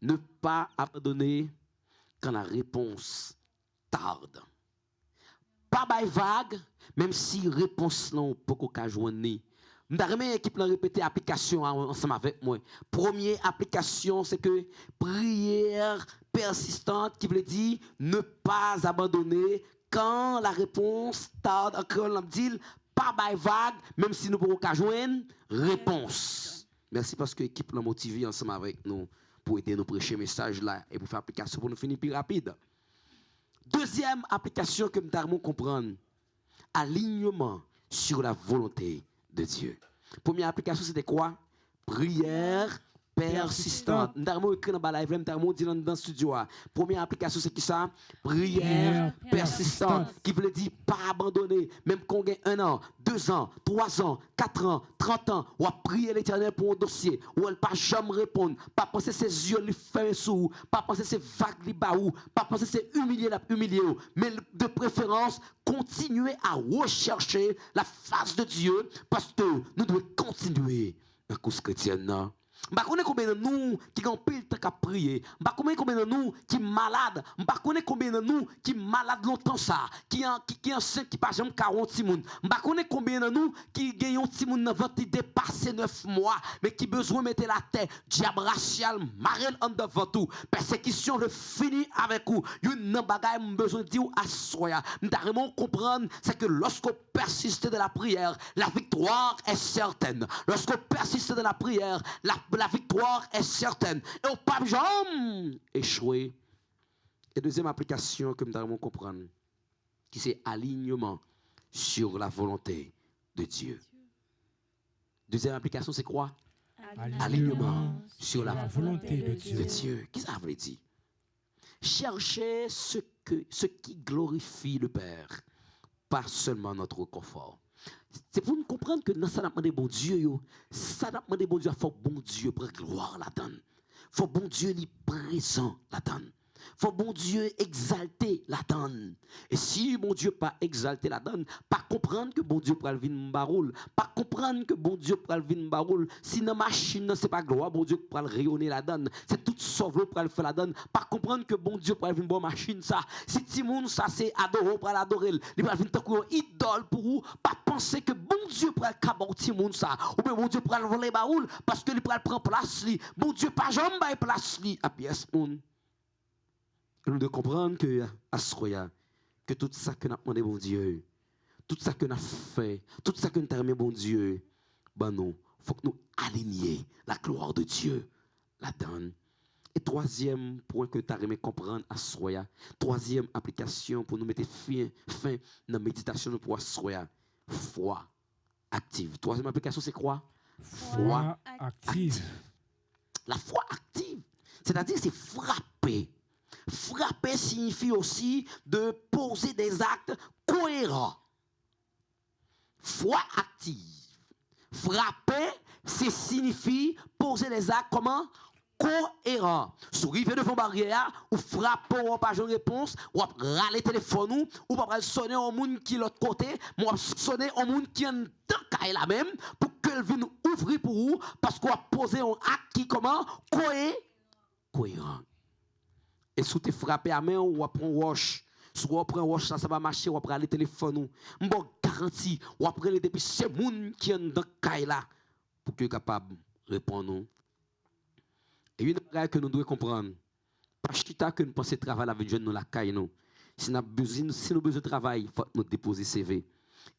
ne pas abandonner quand la réponse tarde. Pas by vague, même si réponse non peut qu'on joindre. Nous avons équipe répéter application ensemble avec moi. Première application, c'est que prière persistante qui veut dire ne pas abandonner quand la réponse tarde. Encore on dit pas by vague, même si nous pouvons joindre réponse. Merci parce que l'équipe l'a motivé ensemble avec nous pour aider nous prêcher le message là et pour faire application pour nous finir plus rapide. Deuxième application que nous devons comprendre, alignement sur la volonté de Dieu. Première application, c'était quoi? Prière persistante. Nous avons écrit dans le live, nous avons dit dans le studio. Première application, c'est qui ça? Prière persistante. Qui veut dire pas abandonner. Même qu'on gagne 1 an, 2 ans, 3 ans, 4 ans, 30 ans, ou à prier l'Éternel pour un dossier, ou elle pas jamais répondre, pas penser ses yeux lui faire sous, pas penser ses vagues lui baou, pas penser ses humilier, mais de préférence, continuer à rechercher la face de Dieu, parce que nous devons continuer la course chrétienne. Je ne sais pas combien de nous qui ont pile temps qu'à prier. Je ne sais pas combien de nous qui sont malades. Je ne sais pas combien de nous qui sont malades longtemps ça. Qui sont enceintes, qui ne sont pas 40 timoun. Je ne sais pas combien de nous qui ont un timoun dans votre dépassé 9 mois. Mais qui besoin de mettre la tête. Diable racial, marel en devant tout. Persécution de finir avec vous. Une bagaille besoin de dire à soi. Nous devons comprendre c'est que lorsqu'on persiste dans la prière, la victoire est certaine. Lorsqu'on persiste dans la prière, la victoire est certaine. Et au pas jamais échouer. Et deuxième application que nous devons comprendre, qui c'est alignement sur la volonté de Dieu. Deuxième application, c'est quoi? Alignement sur la volonté de Dieu. Qu'est-ce que ça veut dire? Chercher ce qui glorifie le Père, pas seulement notre confort. C'est pour nous comprendre que dans ça n'a demandé bon Dieu, ça n'a demandé bon Dieu, il faut bon Dieu prendre gloire là-dedans. Il faut bon Dieu lui présent là-dedans. Il faut bon Dieu exalter là-dedans. Et si bon Dieu pas exalter là-dedans, pas comprendre que bon Dieu pour le vin baroul, pas comprendre que bon Dieu pour le vin baroul, si dans machine c'est pas gloire, bon Dieu pour le rayonner là-dedans, c'est tout sauve pour le faire là-dedans, pas comprendre que bon Dieu pour le vin bonne machine ça, si Timoun ça c'est adorer pour l'adorer, il va venir tant idole pour vous, pas penser que bon Dieu pour le cabot Timoun ça, ou bien bon Dieu pour le voler baroul parce que il pour le prendre place li, bon Dieu pas jamais bail place li à pièce moun. Nous devons comprendre que à Soya, que tout ça que nous avons demandé bon Dieu, tout ça que nous avons fait, tout ça que nous avons aimé bon Dieu, ben non, il faut que nous alignions la gloire de Dieu là-dedans. Et troisième point que nous avons aimé comprendre à Soya, troisième application pour nous mettre fin dans la méditation pour Soya, foi active. Troisième application, c'est quoi? Foi active. La foi active, c'est-à-dire c'est frapper. Frapper signifie aussi de poser des actes cohérents. Foi active. Frapper, c'est signifie poser des actes comment? Cohérents. Si vous arrivez devant la barrière, ou frappez, ou pas de réponse, ou râler le téléphone, ou pas sonner au monde qui est de l'autre côté, ou sonner au monde qui est dans la même, pour qu'elle vienne ouvrir pour vous, parce qu'on a posé un acte qui comment? Cohérent. Et si tu frappes à main ou après un roche, si tu prends un roche, ça va marcher, ou après aller téléphone, je garantis, ou après les depuis ces gens qui sont dans le là pour qu'ils soient capables de répondre. Et une chose que nous devons comprendre, parce que nous pensons travailler avec les jeunes dans la caille, si nous avons besoin de travail, il faut nous déposer CV.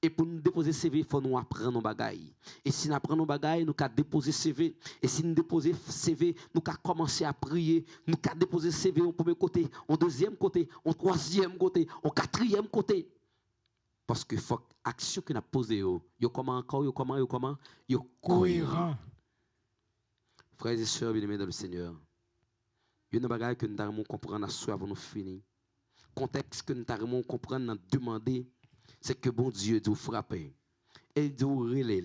Et pour nous déposer CV, il faut nous apprendre nos bagailles. Et si nous apprenons nos bagailles, nous avons déposer CV. Et si nous déposons CV, nous avons commencé à prier. Nous avons déposé CV au premier côté, au deuxième côté, au troisième côté, au quatrième côté. Parce que faut action que nous avons posée, yo comment encore, yo cohérent. Frères et sœurs, bien-aimés dans le Seigneur, il y a une bagaille que nous devons comprendre à soi avant nous finir. Contexte que nous devons comprendre, nous demander. C'est que bon Dieu doit frapper. Et doit relayer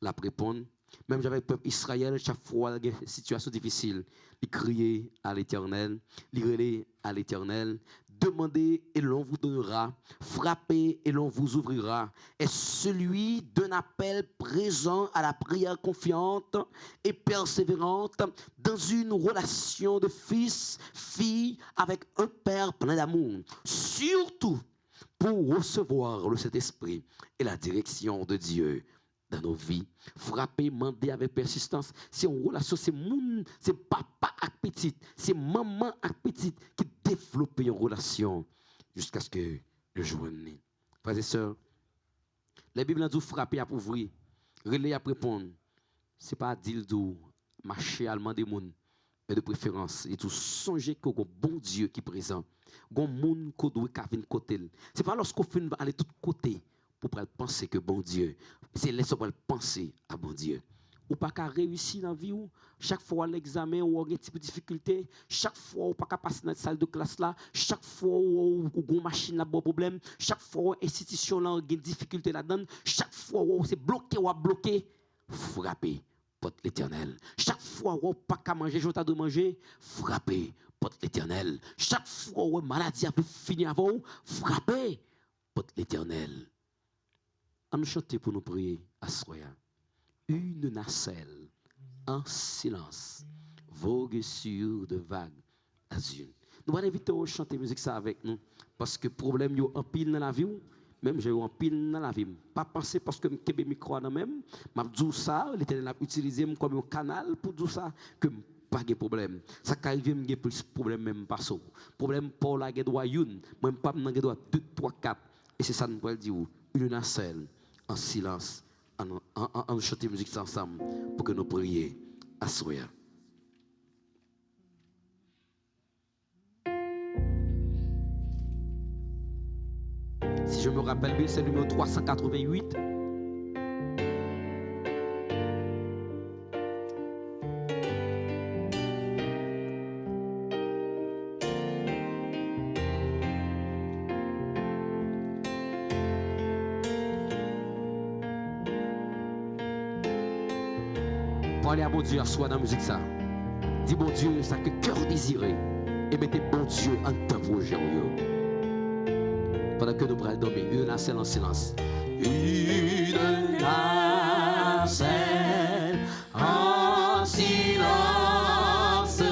la répondre. Même avec le peuple Israël, chaque fois qu'il y a une situation difficile, il criait à l'Éternel, il relaye à l'Éternel. Demandez et l'on vous donnera. Frappez et l'on vous ouvrira. Et celui d'un appel présent à la prière confiante et persévérante dans une relation de fils-fille avec un père plein d'amour. Surtout pour recevoir le Saint-Esprit et la direction de Dieu dans nos vies. Frapper, demander avec persistance. C'est une relation, c'est papa avec petite, c'est maman avec petite qui développe une relation jusqu'à ce que le jour vienne. Frères et sœurs, la Bible dit frapper à ouvrir, relayer à répondre. Ce n'est pas dire de marcher à demander des gens, mais de préférence, et tout songer que le bon Dieu qui est présent. Gon moun ko doit venir côté. C'est pas lorsqu'on fait aller tout côté pour penser que bon Dieu, c'est laisser pour penser à bon Dieu. Ou pas qu'à réussir dans la vie ou chaque fois l'examen ou un type de difficulté, chaque fois ou pas qu'à passer dans la salle de classe là, chaque fois ou une machine là bon problème, chaque fois institution là une difficulté là-dedans, chaque fois où c'est bloqué ou à bloquer, frapper porte l'Éternel. Chaque fois où pas qu'à manger, je t'ai de manger, frapper porte l'Éternel. Chaque fois où maladie a fini avant, frapper porte l'Éternel. On nous chante pour nous prier à Soya. Une nacelle en silence, vogue sur de vagues azur. Nous allons inviter à chanter musique ça avec nous, parce que problème yo en pile dans la vie, même j'ai eu en pile dans la vie. Pas penser parce que je suis micro dans même, m'a dit ça, l'Éternel a utilisé comme un canal pour dire ça que pas de problème. Ça arrive me plus problème même pas ça. Problème pour la doit une, même pas dans doit 2 3 4 et c'est ça nous va dire une nacelle en silence en chanter musique ensemble pour que nous prions à soir. Si je me rappelle bien, c'est le numéro 388. Parlez à bon Dieu à soi dans la musique ça. Dis bon Dieu, ça que cœur désiré. Et mettez bon Dieu en temps projet. Pendant que nous prenons dormir, une nacelle en silence. Une nacelle en silence.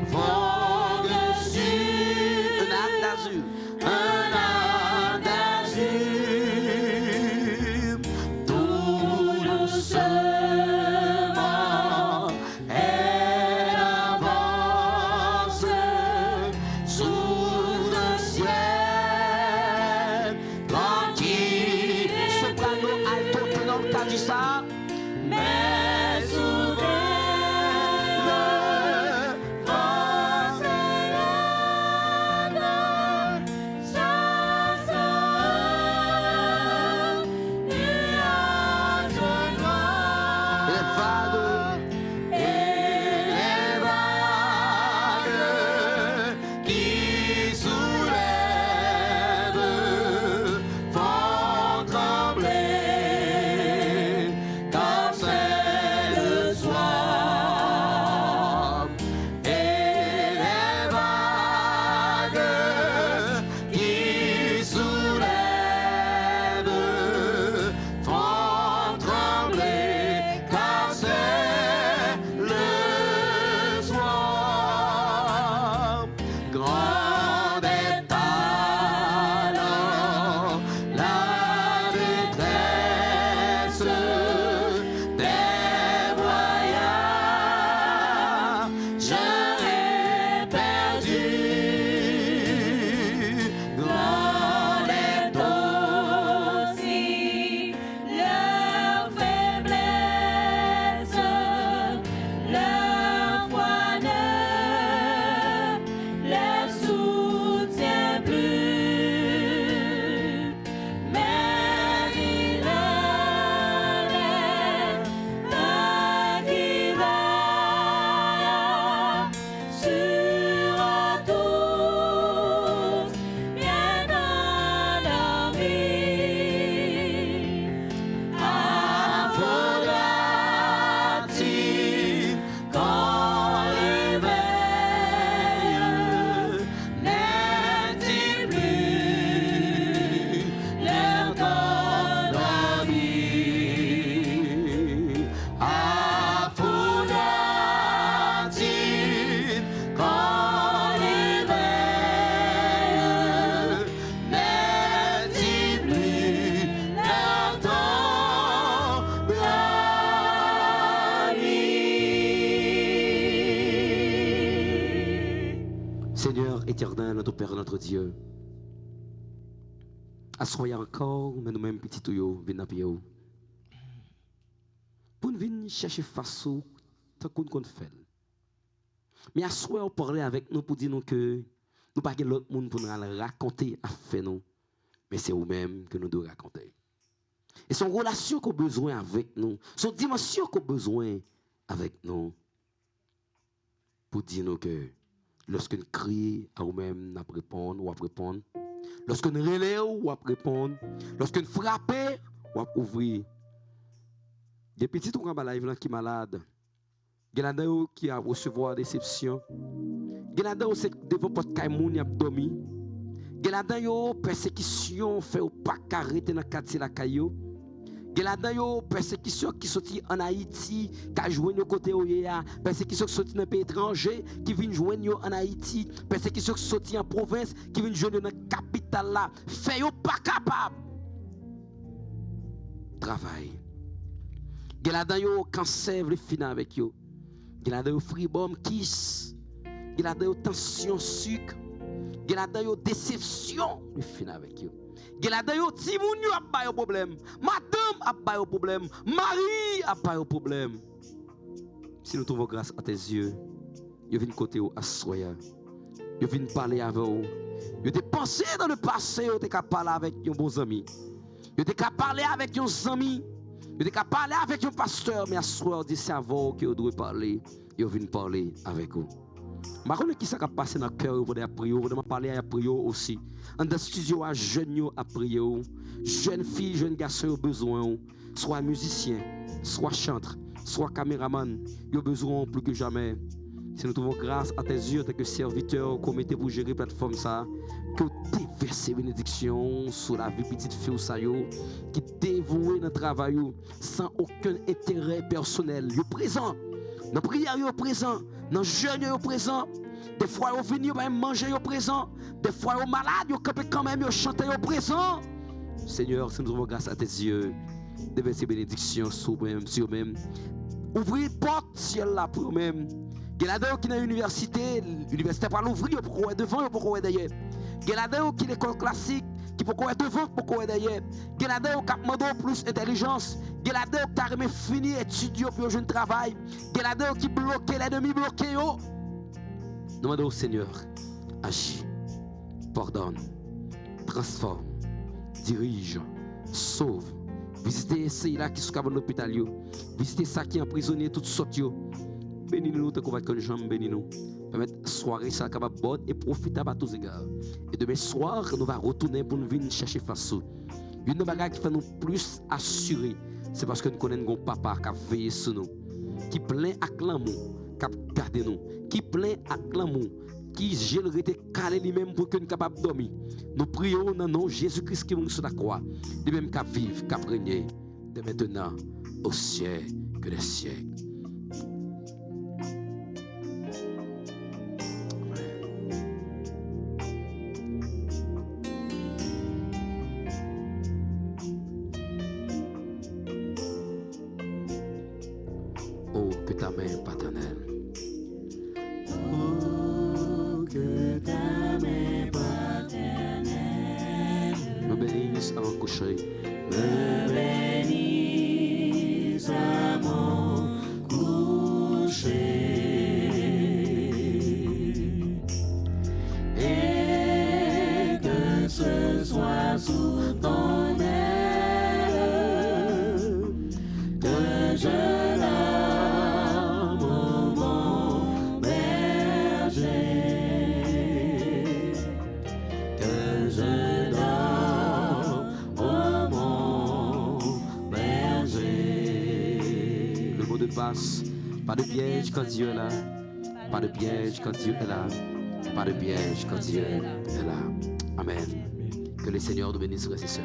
Vogue sur un arc d'azur. Un arc d'azur. Tout doucement. Elle avance sous un ciel. Tranquille, soprano, alto, ténor, t'as dit ça? Mais soudain, le vent s'élève, chassant nuages noirs. Les vagues qui soulèvent font trembler car c'est le soir. Et les vagues qui soulèvent font trembler car c'est le soir. Grand est alors la détresse des voyages perdus. Grand est aussi leur faiblesse, leur foi ne les soutient plus, mais il leur est un qui veille sur tous, bien endormis. Faudra-t-il qu'on l'éveille? N'est-il plus leur temps dormi? Faudra-t-il qu'on l'éveille? N'est-il plus leur temps dormi? Seigneur éternel, notre Père, notre Dieu, assoyez encore, mais nous-mêmes, petits tuyaux, venez à pied. Pour nous venir chercher face au tant qu'on fait. Mais assoyez, on parler avec nous pour dire nous que nous pas l'autre monde pour nous raconter à faire nous, mais c'est vous-même que nous devons raconter. Et son relation qu'on a besoin avec nous, son dimension qu'on a besoin avec nous, pour dire nous que lorsque nous crions à nous-mêmes, nous répondons ou à répondre. Lorsque nous relèvons ou à répondre. Lorsque nous frappons ou à ouvrir. Des petits qui sont malades. Il y a des gens qui ont recevoir déception. Il y a des gens qui devant porte caimoun y a dormi. Il y a des gens persécution fait ou pas arrêter dans quartier la caillou. Là-dedans, yo persécution qui sorti en Haïti, qui a joué nos côtés oya, persécution qui sorti dans les pays étrangers, qui vient joindre en Haïti, persécution qui sorti en province, qui vient joindre dans la capitale là. Fait yo pas capable. Travail. Là-dedans, yo cancer vle finir avec yo. Là-dedans, yo fribom kiss. Là-dedans, yo tension sucre. Là-dedans, yo déception vle finir avec yo. Là-dedans, yo timoun yo a pas de problème. Madame a pas de problème. Marie a pas de problème. Si nous trouvons grâce à tes yeux, yo viens côté ou assoya. Yo viens parler avec vous. Yo te pensé dans le passé, yo te capable parler avec un bon ami. Yo te capable parler avec un ami. Yo te capable parler avec un pasteur, mais assoya dit c'est avant que vous devez parler. Yo viens parler avec vous. Je ne sais pas qui ça passe dans le cœur pour la prière, pour parler à la prière aussi. Dans le studio, à jeunes à prier, jeunes filles, jeunes garçons ont besoin, soit musiciens, soit chantres, soit caméramans, ils ont besoin plus que jamais. Si nous trouvons grâce à tes yeux, tes serviteurs, qu'on mette pour gérer la plateforme, ça, que déverser bénédiction sur la vie petite fille, ça, qui dévoué dans le travail, sans aucun intérêt personnel. Ils sont présents. Dans la prière, ils sont présents. Dans le jeûne, ils sont présents. Des fois, ils viennent manger, ils sont présents. Des fois, ils sont malades, ils sont quand même, ils chantent, ils sont présents. Seigneur, si nous avons grâce à tes yeux, déverser bénédiction sur eux-mêmes. Ouvrez une porte ciel là pour eux-mêmes. Il y a des gens qui sont dans l'université, l'université pas l'ouvrir, pour devant, pour derrière. Il y a des gens qui sont dans l'école classique, qui pour devant, pour derrière. Il y a des gens qui demandent plus d'intelligence. Il y a des gens qui ont fini d'étudier pour un travail. Il y a des gens qui bloquent les demi-bloqués. Nous demandons au Seigneur, agis, pardonne, transforme, dirige, sauve. Visitez ceux là qui sont dans l'hôpital. Visitez ceux qui sont emprisonnés, toutes sortes. Bénis-nous, tant qu'on va être jambe, bénis-nous. Permettre la soirée ça capable bonne et profitable à tous égards. Et demain soir, nous allons retourner pour nous venir chercher face. Une des choses qui fait nous plus assurer, c'est parce que nous connaissons un papa qui a veillé sur nous, qui plein avec l'amour, qui a gardé nous, qui plein avec l'amour, qui gèlerait calé lui-même pour que nous soyons capables de dormir. Nous prions dans le nom de Jésus-Christ qui est sur la croix, lui-même qui a vivre, qui a régné, de maintenant au siècle que des siècles. Oh, que ta main paternelle. Oh, que ta main paternelle Me bénisse avant de coucher. me bénisse à mon coucher. Et que ce soit sous ton aile que je Passe. Pas de piège quand Dieu est là. Pas de piège quand Dieu est là. Pas de piège quand Dieu est là. Amen. Que le Seigneur nous bénisse, frères et sœurs.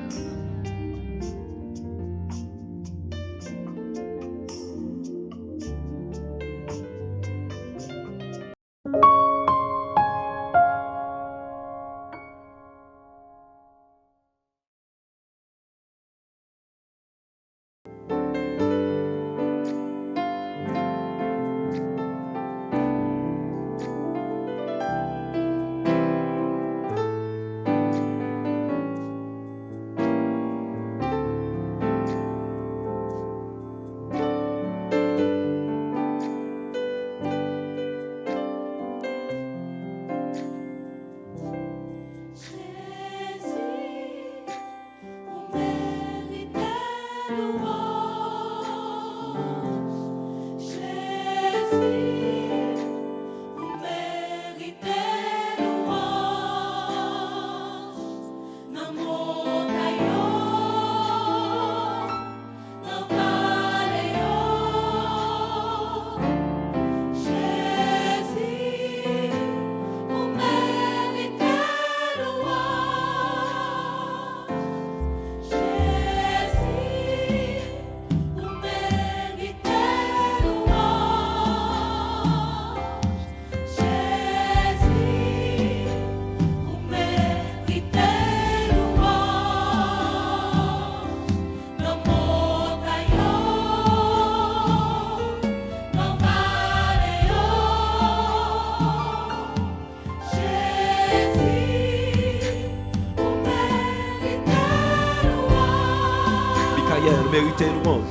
méritez louange.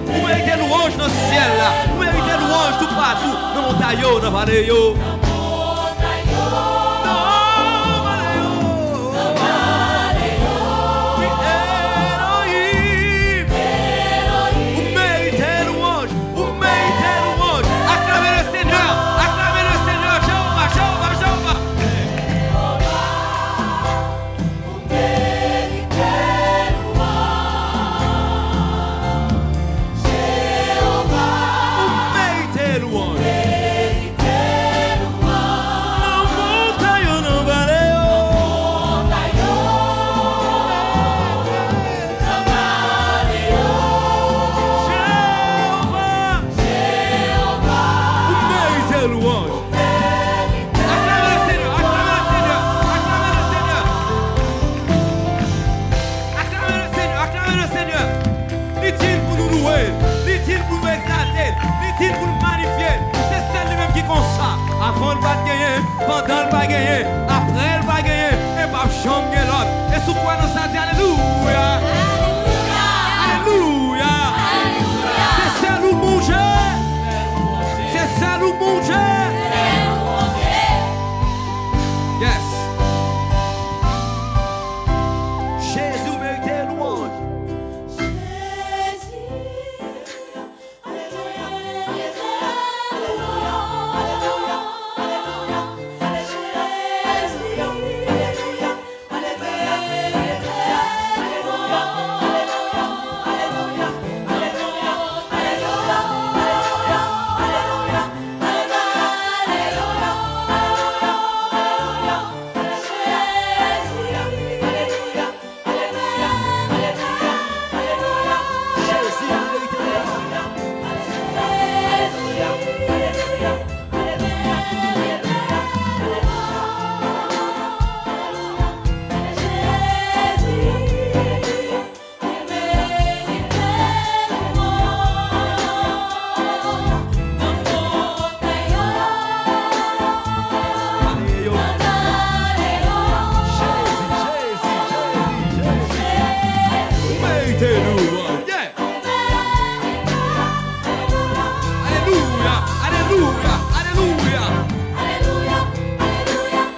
Vous méritez louange dans le ciel là. Vous méritez louange tout partout. Dans mon taillot, dans vallée yo. Avant le pas gagner, pendant le pas gagner, après le pas gagner, et pas chambre l'autre. Et sous quoi nous ça dit alléluia. Alléluia. C'est ça nous manger. C'est ça nous manger. Yes. Jésus mérite louange.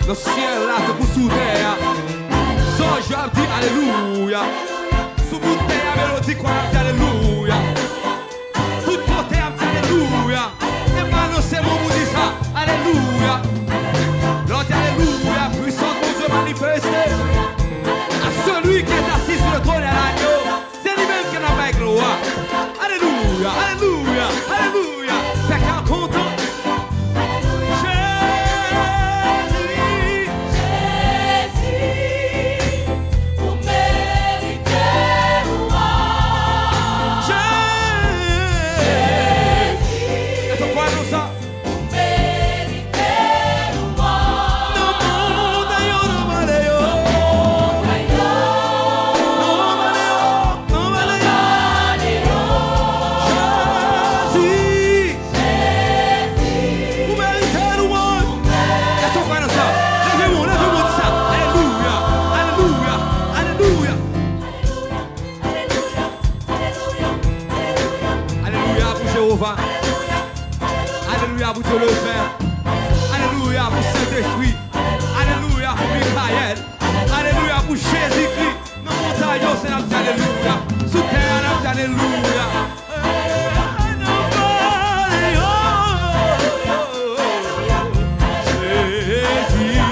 Le ciel là te pousse sous terre. Son job dit alléluia. Sous bout de terre, mélodie quoi dit alléluia. Tout côté dit alléluia. Et maintenant c'est mon vous dit ça. Alléluia. L'on dit alléluia. Puissance mon Dieu manifestée. À celui qui est assis sur le trône et à l'agneau. C'est lui-même qui n'a pas gloire. Alléluia. Alléluia. Alléluia. C'est qu'un content. Alléluia pour Dieu le Père. Alléluia pour Saint-Esprit. Alléluia pour Michael. Alléluia pour Jésus-Christ. Dans mon taillot, c'est notre alléluia. Sous terre, notre alléluia. Jésus,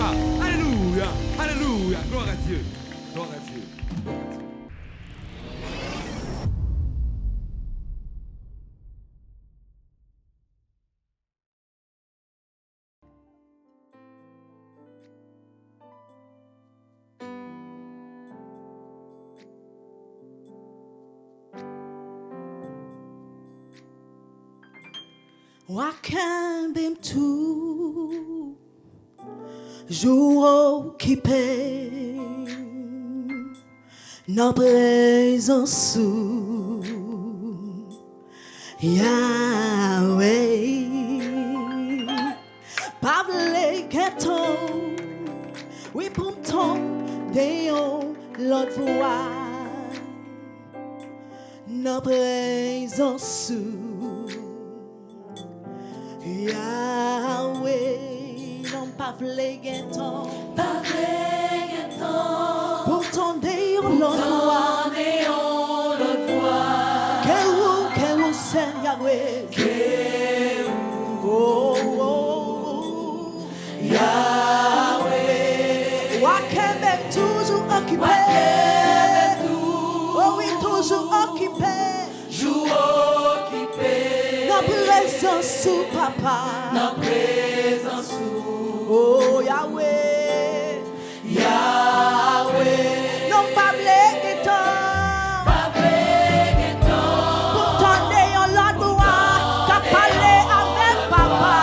Alléluia. Alléluia. Gloire à Dieu. Gloire à Dieu. Wakambem tu jour occupé na présence Yahweh Pavle keton oui pour ton déon l'autre voix na présence Yahweh, non pas flégueton, pourtant des on l'envoie, que ou c'est Yahweh, Yahweh, Wakembe toujours occupé, oh oui toujours occupé, na présence sous papa, na présence sous oh Yahweh, Yahweh, non pas blégueton, pourtant d'ailleurs la doigt, qu'a parlé avec papa,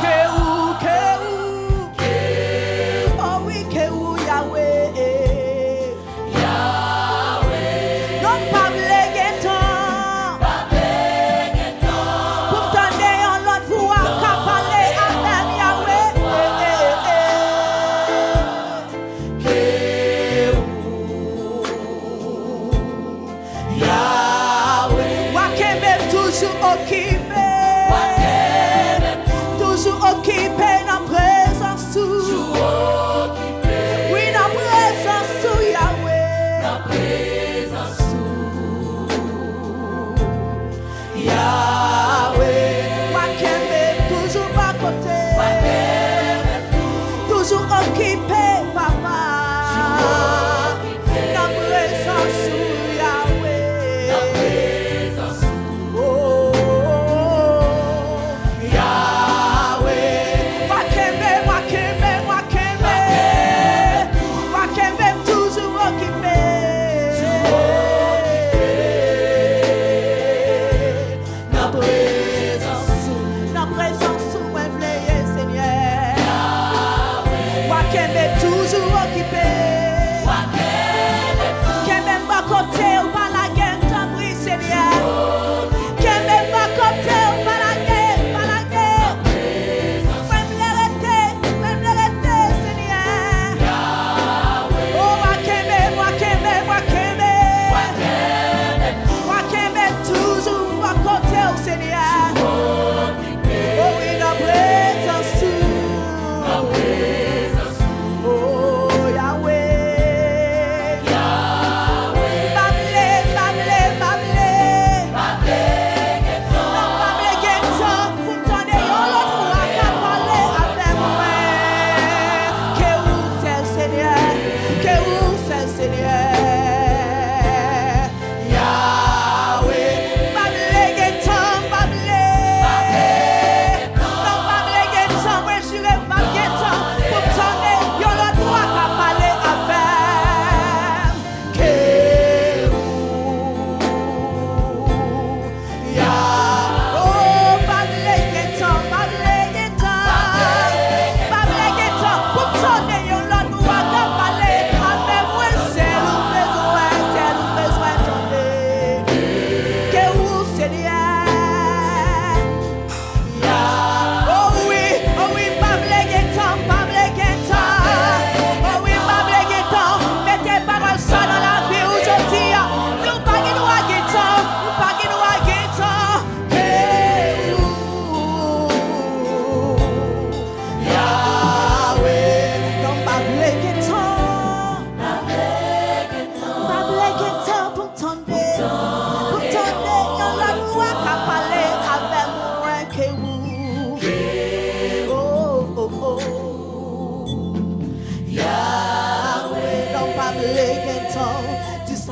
que oh oui que Yahweh, non pas blégueton.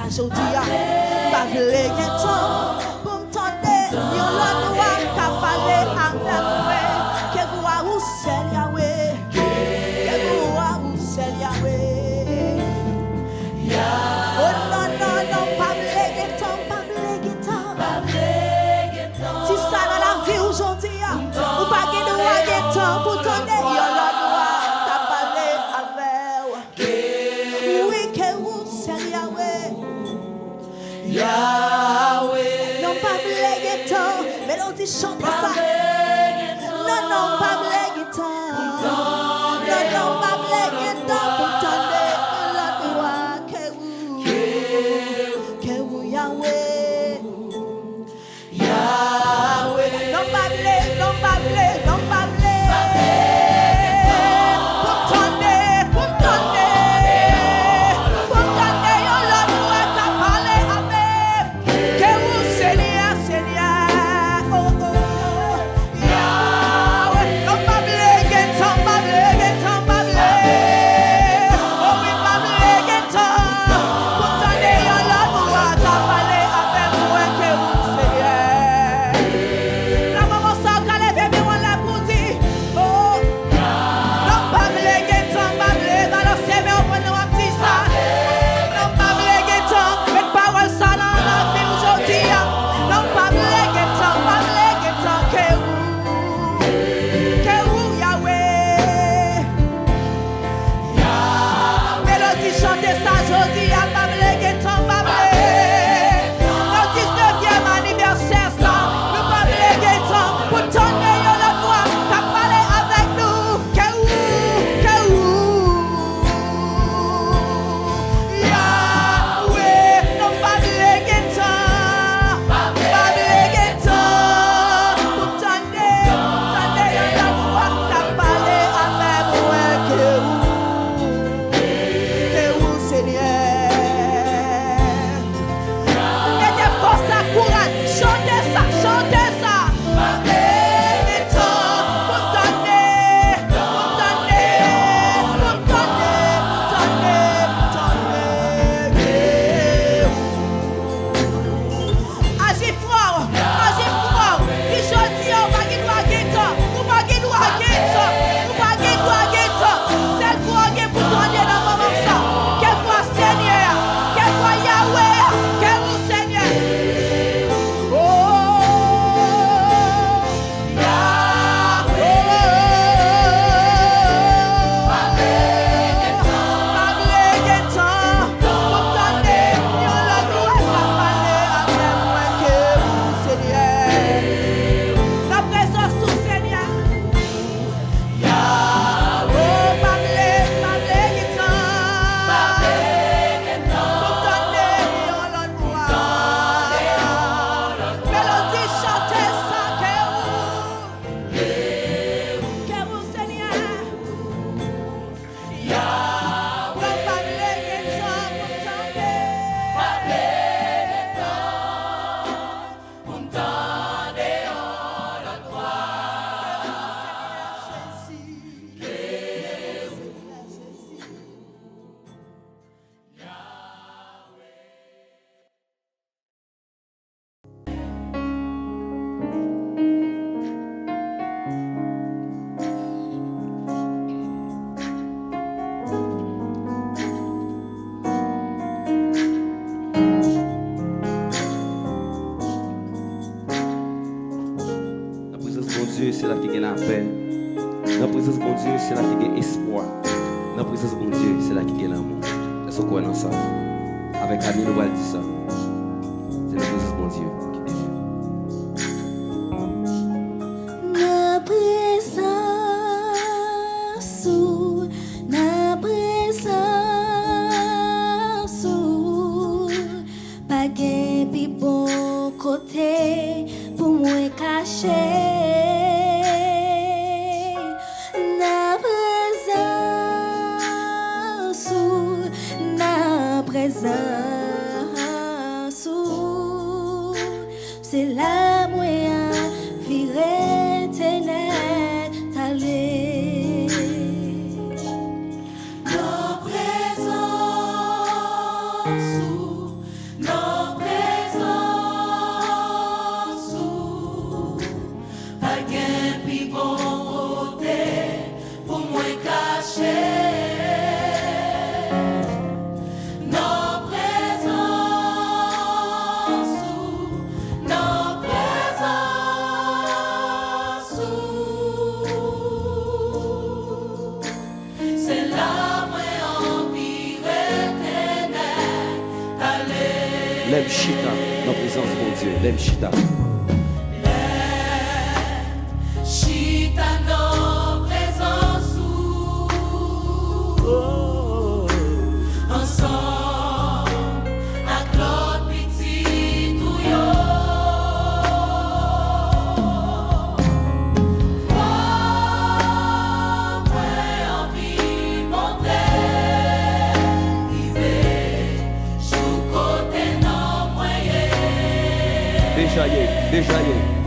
jodi a. Pas vle gen temps pour m'tendre. Yon l'autre doit qu'a parler avec moi. Que vous a ou c'est Yahweh. Que vous a ou c'est Yahweh. Oh non, non, non, pas vle gen temps, pas vle gen temps. Si ça dans la vie aujourd'hui, ou pas gen droit gen temps pour t'endre. Yon l'autre doit qu'a parler avec. Oui, que vous c'est Yahweh. Yahweh. Non pas blague temps, mélodie chante ça. Non non pas blague temps. Non non pas blague temps pour t'entendre la voix que vous Yahweh. Yahweh. Non pas blague, non pas blague, non pas blague. Pour t'entendre, pour t'entendre, pour t'entendre la voix qu'a parlé avec. Que vous Seigneur, Seigneur, oh oh, Yahweh, non pas blague, temps, pas blague, temps, pas blague, oh oui, pas blague, temps, pour t'entendre la voix qu'a parlé avec moi, que vous Seigneur. La maman ça qu'a levé, mais on l'a pour dire, oh, non pas blague, temps, pas blague, alors c'est mais on prend nos petits ça. Non pas blague, temps, mais parole ça dans la vie aujourd'hui. Non pas blague, temps, que vous Yahweh. Mélodie chantez ça aujourd'hui, pas blague, temps, pas blague. Notre 19e anniversaire ça, nous pas blague, temps, pour tourner la voix, t'as parlé avec nous. Que Yahweh, non pas blague, temps, pour tourner la voix, t'as parlé avec moi. Que vous Seigneur. Mettez force à courage, chantez ça, chantez ça. Et temps pour tourner, agis fort, dis jodi on va gagner temps, ou pas gagner temps, ou pas gagner temps, c'est pour gagner pour tourner dans moment ça. Quel soit Seigneur, quel soit Yahweh, quel vous Seigneur. Oh Yahweh, pas blague temps, pour tourner, yon la gloire va parler avec moi que vous Seigneur. La présence du Seigneur. Yahweh, pas blague temps, pour tourner, yon la gloire. Mélodie chantez ça que vous Seigneur. Yahweh, pas blague temps, pour tourner. La présence de Dieu, c'est là qu'il y a la paix. La présence de Dieu, c'est là qu'il y a espoir. La présence de Dieu, c'est là qu'il y a l'amour. C'est ce qu'on a ensemble. Avec Camille, nous allons dire ça. C'est la présence de Dieu qui dévie. Na présence, na présence, pas gen pi bon côté pour moi cacher. Na présence, c'est la moyen viré ténèbres t'aller. Na présence, Lève chita dans la présence de mon Dieu. Lève chita. Chita dans présence ensemble avec l'autre petit touillon. Déjà y est.